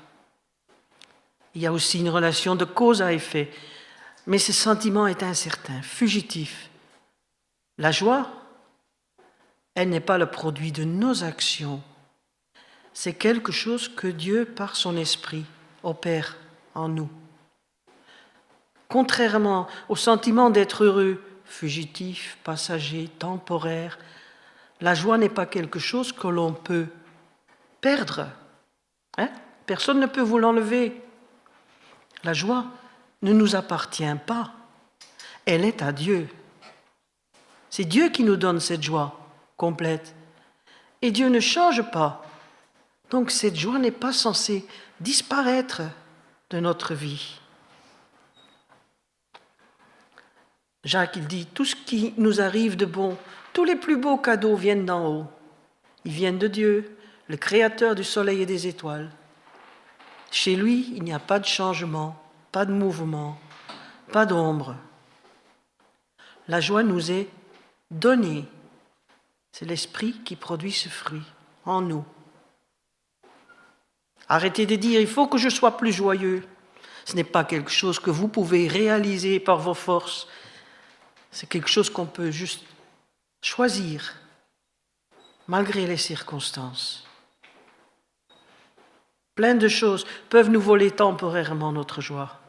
Il y a aussi une relation de cause à effet, mais ce sentiment est incertain, fugitif. La joie, elle n'est pas le produit de nos actions. C'est quelque chose que Dieu, par son esprit, opère en nous. Contrairement au sentiment d'être heureux, fugitif, passager, temporaire, la joie n'est pas quelque chose que l'on peut perdre. Personne ne peut vous l'enlever. La joie ne nous appartient pas. Elle est à Dieu. C'est Dieu qui nous donne cette joie complète. Et Dieu ne change pas. Donc cette joie n'est pas censée disparaître de notre vie. Jacques, il dit, tout ce qui nous arrive de bon, tous les plus beaux cadeaux viennent d'en haut. Ils viennent de Dieu, le créateur du soleil et des étoiles. Chez lui, il n'y a pas de changement, pas de mouvement, pas d'ombre. La joie nous est donnée. C'est l'esprit qui produit ce fruit en nous. Arrêtez de dire, il faut que je sois plus joyeux. Ce n'est pas quelque chose que vous pouvez réaliser par vos forces. C'est quelque chose qu'on peut juste choisir, malgré les circonstances. Plein de choses peuvent nous voler temporairement notre joie.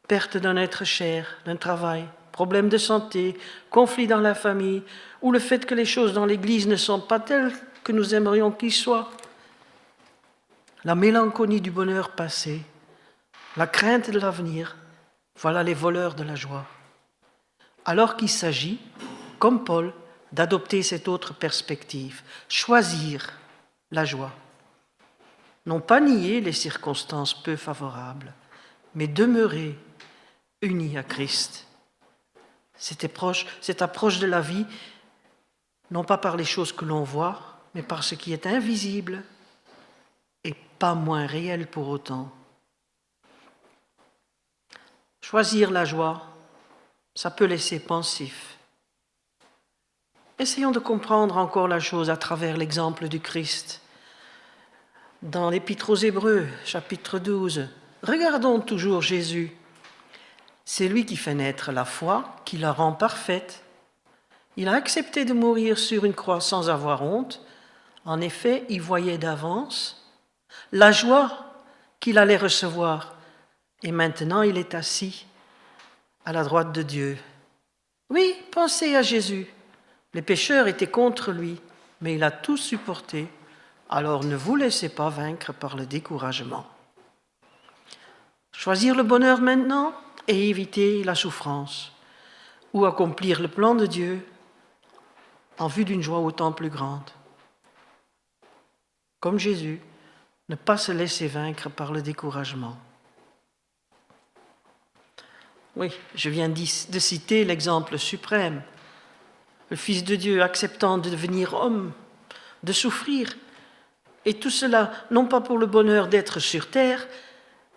Perte d'un être cher, d'un travail, problème de santé, conflit dans la famille, ou le fait que les choses dans l'Église ne sont pas telles que nous aimerions qu'ils soient. La mélancolie du bonheur passé, la crainte de l'avenir, voilà les voleurs de la joie. Alors qu'il s'agit, comme Paul, d'adopter cette autre perspective, choisir la joie. Non pas nier les circonstances peu favorables, mais demeurer unis à Christ. Cette approche de la vie, non pas par les choses que l'on voit, mais par ce qui est invisible et pas moins réel pour autant. Choisir la joie, ça peut laisser pensif. Essayons de comprendre encore la chose à travers l'exemple du Christ. Dans l'Épître aux Hébreux, chapitre 12, regardons toujours Jésus. C'est lui qui fait naître la foi, qui la rend parfaite. Il a accepté de mourir sur une croix sans avoir honte. En effet, il voyait d'avance la joie qu'il allait recevoir. Et maintenant, il est assis à la droite de Dieu. Oui, pensez à Jésus. Les pécheurs étaient contre lui, mais il a tout supporté. Alors ne vous laissez pas vaincre par le découragement. Choisir le bonheur maintenant et éviter la souffrance, ou accomplir le plan de Dieu en vue d'une joie autant plus grande. Comme Jésus, ne pas se laisser vaincre par le découragement. Oui, je viens de citer l'exemple suprême. Le Fils de Dieu acceptant de devenir homme, de souffrir, et tout cela, non pas pour le bonheur d'être sur terre,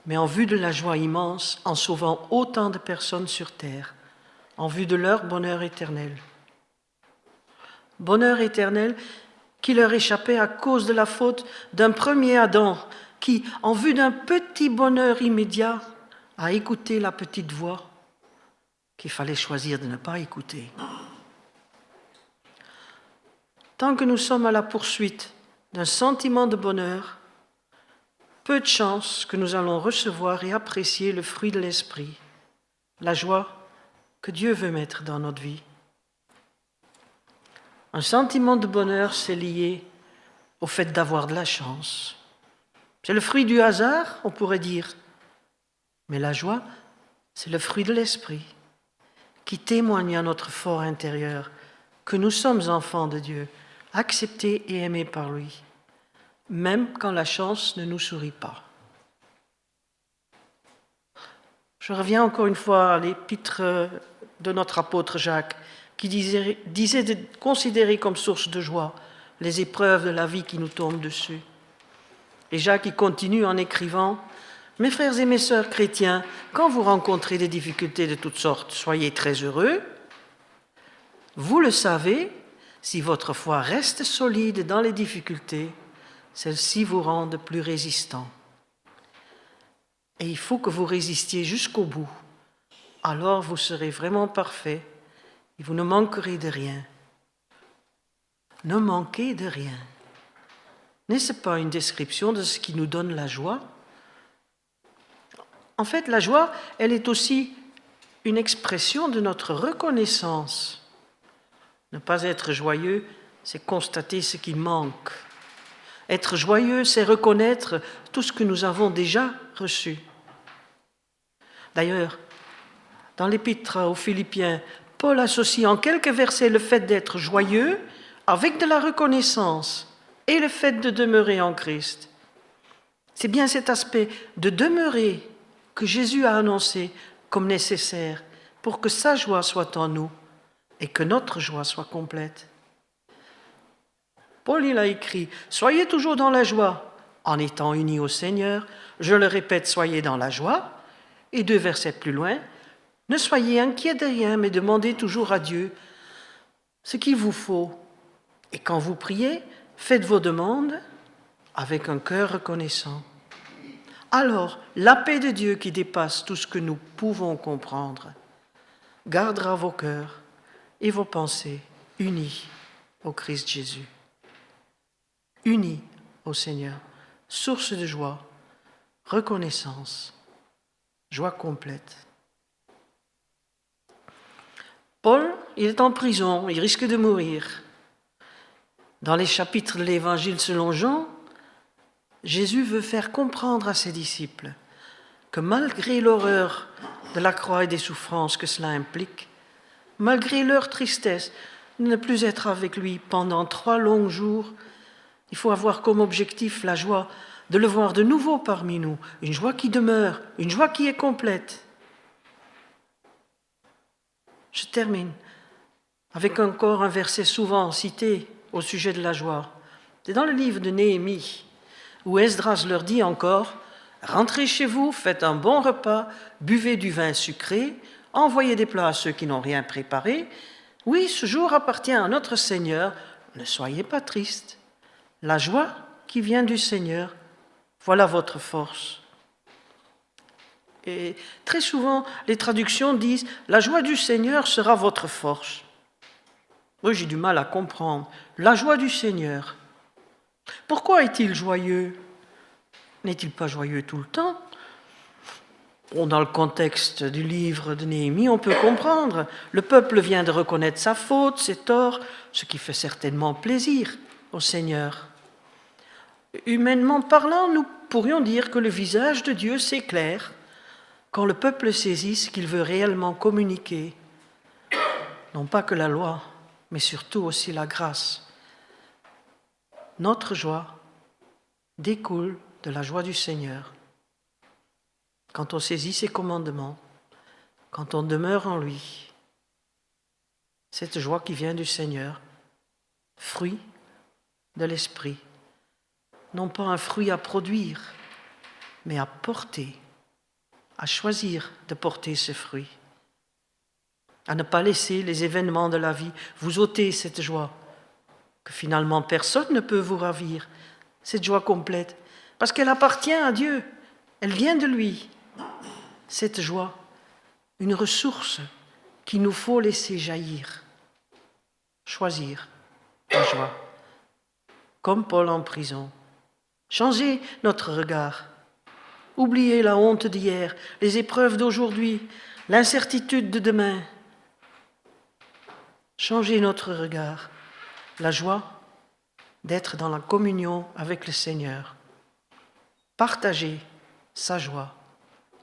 mais en vue de la joie immense, en sauvant autant de personnes sur terre, en vue de leur bonheur éternel. Bonheur éternel qui leur échappait à cause de la faute d'un premier Adam, qui, en vue d'un petit bonheur immédiat, a écouté la petite voix qu'il fallait choisir de ne pas écouter. Tant que nous sommes à la poursuite d'un sentiment de bonheur, peu de chances que nous allons recevoir et apprécier le fruit de l'esprit, la joie que Dieu veut mettre dans notre vie. Un sentiment de bonheur, c'est lié au fait d'avoir de la chance. C'est le fruit du hasard, on pourrait dire. Mais la joie, c'est le fruit de l'esprit qui témoigne à notre fort intérieur que nous sommes enfants de Dieu, acceptés et aimés par lui, même quand la chance ne nous sourit pas. Je reviens encore une fois à l'épître de notre apôtre Jacques, qui disait de considérer comme source de joie les épreuves de la vie qui nous tombent dessus. Et Jacques y continue en écrivant « Mes frères et mes sœurs chrétiens, quand vous rencontrez des difficultés de toutes sortes, soyez très heureux. Vous le savez, si votre foi reste solide dans les difficultés, celles-ci vous rendent plus résistants. Et il faut que vous résistiez jusqu'au bout. Alors vous serez vraiment parfait et vous ne manquerez de rien. Ne manquez de rien. N'est-ce pas une description de ce qui nous donne la joie? En fait, la joie, elle est aussi une expression de notre reconnaissance. Ne pas être joyeux, c'est constater ce qui manque. Être joyeux, c'est reconnaître tout ce que nous avons déjà reçu. D'ailleurs, dans l'Épître aux Philippiens, Paul associe en quelques versets le fait d'être joyeux avec de la reconnaissance et le fait de demeurer en Christ. C'est bien cet aspect de demeurer que Jésus a annoncé comme nécessaire pour que sa joie soit en nous et que notre joie soit complète. Paul, il a écrit « Soyez toujours dans la joie, en étant unis au Seigneur. Je le répète, soyez dans la joie. » Et 2 versets plus loin, « Ne soyez inquiets de rien, mais demandez toujours à Dieu ce qu'il vous faut. Et quand vous priez, faites vos demandes avec un cœur reconnaissant. Alors, la paix de Dieu qui dépasse tout ce que nous pouvons comprendre gardera vos cœurs et vos pensées unis au Christ Jésus. Unis au Seigneur, source de joie, reconnaissance, joie complète. Paul, il est en prison, il risque de mourir. Dans les chapitres de l'Évangile selon Jean, Jésus veut faire comprendre à ses disciples que malgré l'horreur de la croix et des souffrances que cela implique, malgré leur tristesse de ne plus être avec lui pendant 3 longs jours, il faut avoir comme objectif la joie de le voir de nouveau parmi nous, une joie qui demeure, une joie qui est complète. Je termine avec encore un verset souvent cité au sujet de la joie. C'est dans le livre de Néhémie, où Esdras leur dit encore « Rentrez chez vous, faites un bon repas, buvez du vin sucré, envoyez des plats à ceux qui n'ont rien préparé. Oui, ce jour appartient à notre Seigneur, ne soyez pas tristes. La joie qui vient du Seigneur, voilà votre force. » Et très souvent, les traductions disent « La joie du Seigneur sera votre force ». Moi, j'ai du mal à comprendre. La joie du Seigneur. Pourquoi est-il joyeux? N'est-il pas joyeux tout le temps? Bon, dans le contexte du livre de Néhémie, on peut comprendre. Le peuple vient de reconnaître sa faute, ses torts, ce qui fait certainement plaisir au Seigneur. Humainement parlant, nous pourrions dire que le visage de Dieu s'éclaire quand le peuple saisit ce qu'il veut réellement communiquer. Non pas que la loi, mais surtout aussi la grâce. Notre joie découle de la joie du Seigneur. Quand on saisit ses commandements, quand on demeure en lui, cette joie qui vient du Seigneur, fruit de l'Esprit, non pas un fruit à produire, mais à porter, à choisir de porter ce fruit, à ne pas laisser les événements de la vie vous ôter cette joie, que finalement personne ne peut vous ravir, cette joie complète, parce qu'elle appartient à Dieu, elle vient de lui. Cette joie, une ressource qu'il nous faut laisser jaillir, choisir la joie, comme Paul en prison. Changer notre regard, oublier la honte d'hier, les épreuves d'aujourd'hui, l'incertitude de demain. Changer notre regard, la joie d'être dans la communion avec le Seigneur. Partager sa joie.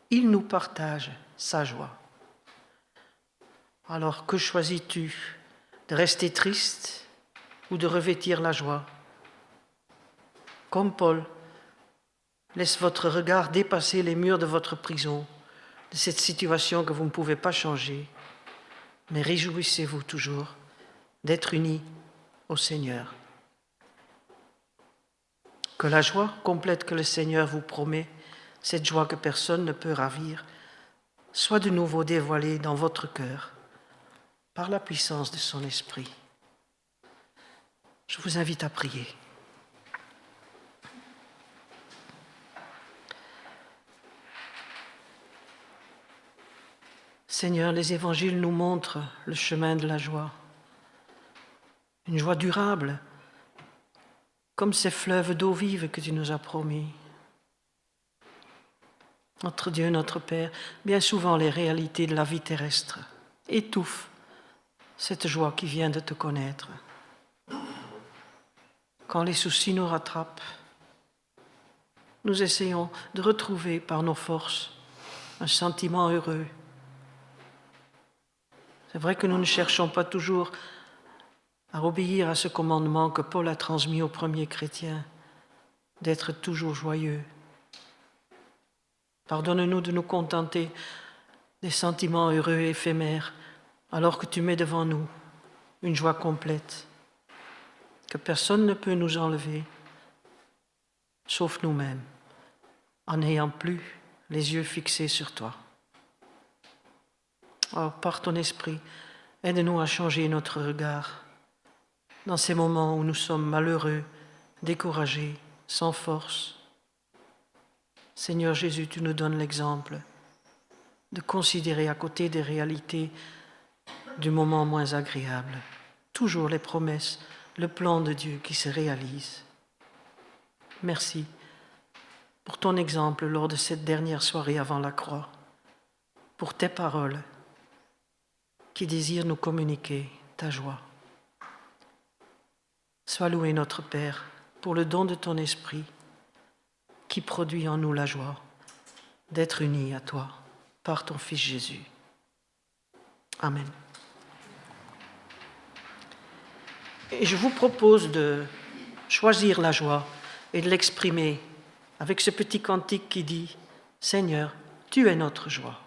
Il nous partage sa joie. Alors que choisis-tu? De rester triste ou de revêtir la joie? Comme Paul, laisse votre regard dépasser les murs de votre prison, de cette situation que vous ne pouvez pas changer, mais réjouissez-vous toujours d'être unis au Seigneur. Que la joie complète que le Seigneur vous promet, cette joie que personne ne peut ravir, soit de nouveau dévoilée dans votre cœur par la puissance de son Esprit. Je vous invite à prier. Seigneur, les évangiles nous montrent le chemin de la joie. Une joie durable, comme ces fleuves d'eau vive que tu nous as promis. Notre Dieu, notre Père, bien souvent les réalités de la vie terrestre étouffent cette joie qui vient de te connaître. Quand les soucis nous rattrapent, nous essayons de retrouver par nos forces un sentiment heureux. C'est vrai que nous ne cherchons pas toujours à obéir à ce commandement que Paul a transmis aux premiers chrétiens, d'être toujours joyeux. Pardonne-nous de nous contenter des sentiments heureux et éphémères, alors que tu mets devant nous une joie complète, que personne ne peut nous enlever, sauf nous-mêmes, en n'ayant plus les yeux fixés sur toi. Alors, par ton esprit, aide-nous à changer notre regard dans ces moments où nous sommes malheureux, découragés, sans force. Seigneur Jésus, tu nous donnes l'exemple de considérer à côté des réalités du moment moins agréable, toujours les promesses, le plan de Dieu qui se réalise. Merci pour ton exemple lors de cette dernière soirée avant la croix, pour tes paroles qui désirent nous communiquer ta joie. Sois loué notre Père pour le don de ton esprit qui produit en nous la joie d'être unis à toi par ton Fils Jésus. Amen. Et je vous propose de choisir la joie et de l'exprimer avec ce petit cantique qui dit « Seigneur, tu es notre joie ».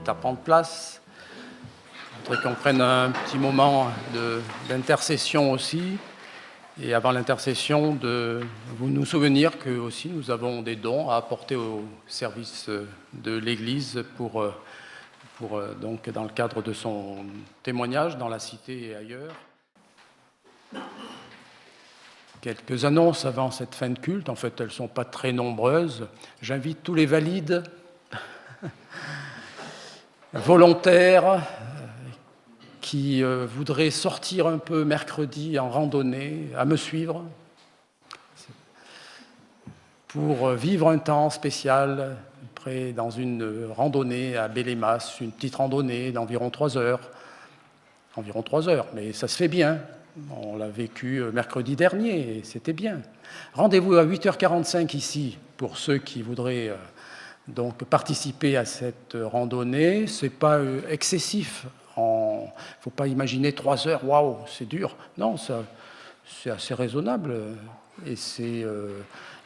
À prendre place. Je voudrais qu'on prenne un petit moment d'intercession aussi. Et avant l'intercession, de vous nous souvenir que aussi nous avons des dons à apporter au service de l'Église pour donc dans le cadre de son témoignage dans la cité et ailleurs. Quelques annonces avant cette fin de culte. En fait, elles ne sont pas très nombreuses. J'invite tous les valides volontaires qui voudraient sortir un peu mercredi en randonnée à me suivre pour vivre un temps spécial dans une randonnée à Bélémas, une petite randonnée d'environ 3 heures. Environ 3 heures, mais ça se fait bien. On l'a vécu mercredi dernier et c'était bien. Rendez-vous à 8h45 ici pour ceux qui voudraient Donc participer à cette randonnée, ce n'est pas excessif. Il ne faut pas imaginer 3 heures, waouh, c'est dur. Non, c'est assez raisonnable. Et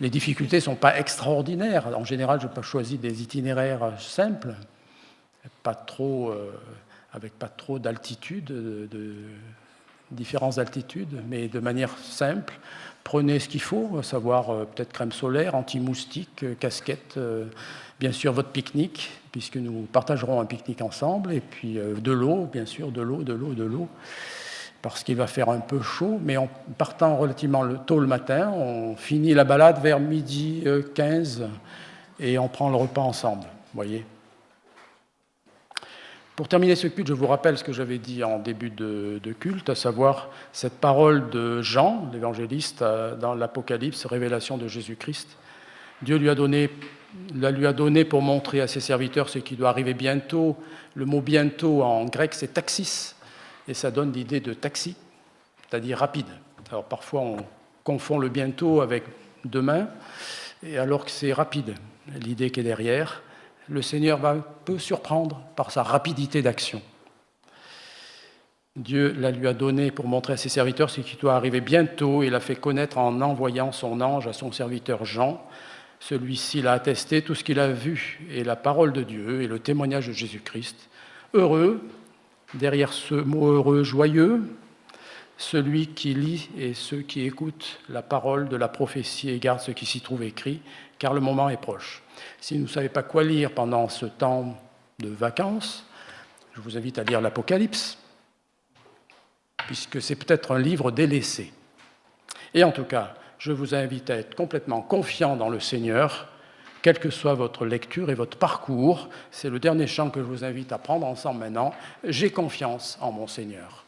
les difficultés ne sont pas extraordinaires. En général, je n'ai pas choisi des itinéraires simples, avec pas trop d'altitude, de différentes altitudes, mais de manière simple. Prenez ce qu'il faut, à savoir peut-être crème solaire, anti-moustique, casquette, bien sûr votre pique-nique, puisque nous partagerons un pique-nique ensemble, et puis de l'eau, bien sûr, de l'eau, parce qu'il va faire un peu chaud, mais en partant relativement tôt le matin, on finit la balade vers 12h15 et on prend le repas ensemble, voyez. Pour terminer ce culte, je vous rappelle ce que j'avais dit en début de culte, à savoir cette parole de Jean, l'évangéliste, dans l'Apocalypse, révélation de Jésus-Christ. Dieu lui a donné pour montrer à ses serviteurs ce qui doit arriver bientôt. Le mot « bientôt » en grec, c'est « taxis », et ça donne l'idée de taxi, c'est-à-dire rapide. Alors parfois, on confond le « bientôt » avec « demain », et alors que c'est rapide, l'idée qui est derrière. Le Seigneur peut surprendre par sa rapidité d'action. Dieu la lui a donné pour montrer à ses serviteurs ce qui doit arriver bientôt et l'a fait connaître en envoyant son ange à son serviteur Jean. Celui-ci l'a attesté tout ce qu'il a vu et la parole de Dieu et le témoignage de Jésus-Christ. Heureux, derrière ce mot heureux, joyeux, celui qui lit et ceux qui écoutent la parole de la prophétie et gardent ce qui s'y trouve écrit, car le moment est proche. Si vous ne savez pas quoi lire pendant ce temps de vacances, je vous invite à lire l'Apocalypse, puisque c'est peut-être un livre délaissé. Et en tout cas, je vous invite à être complètement confiant dans le Seigneur, quelle que soit votre lecture et votre parcours. C'est le dernier chant que je vous invite à prendre ensemble maintenant. J'ai confiance en mon Seigneur.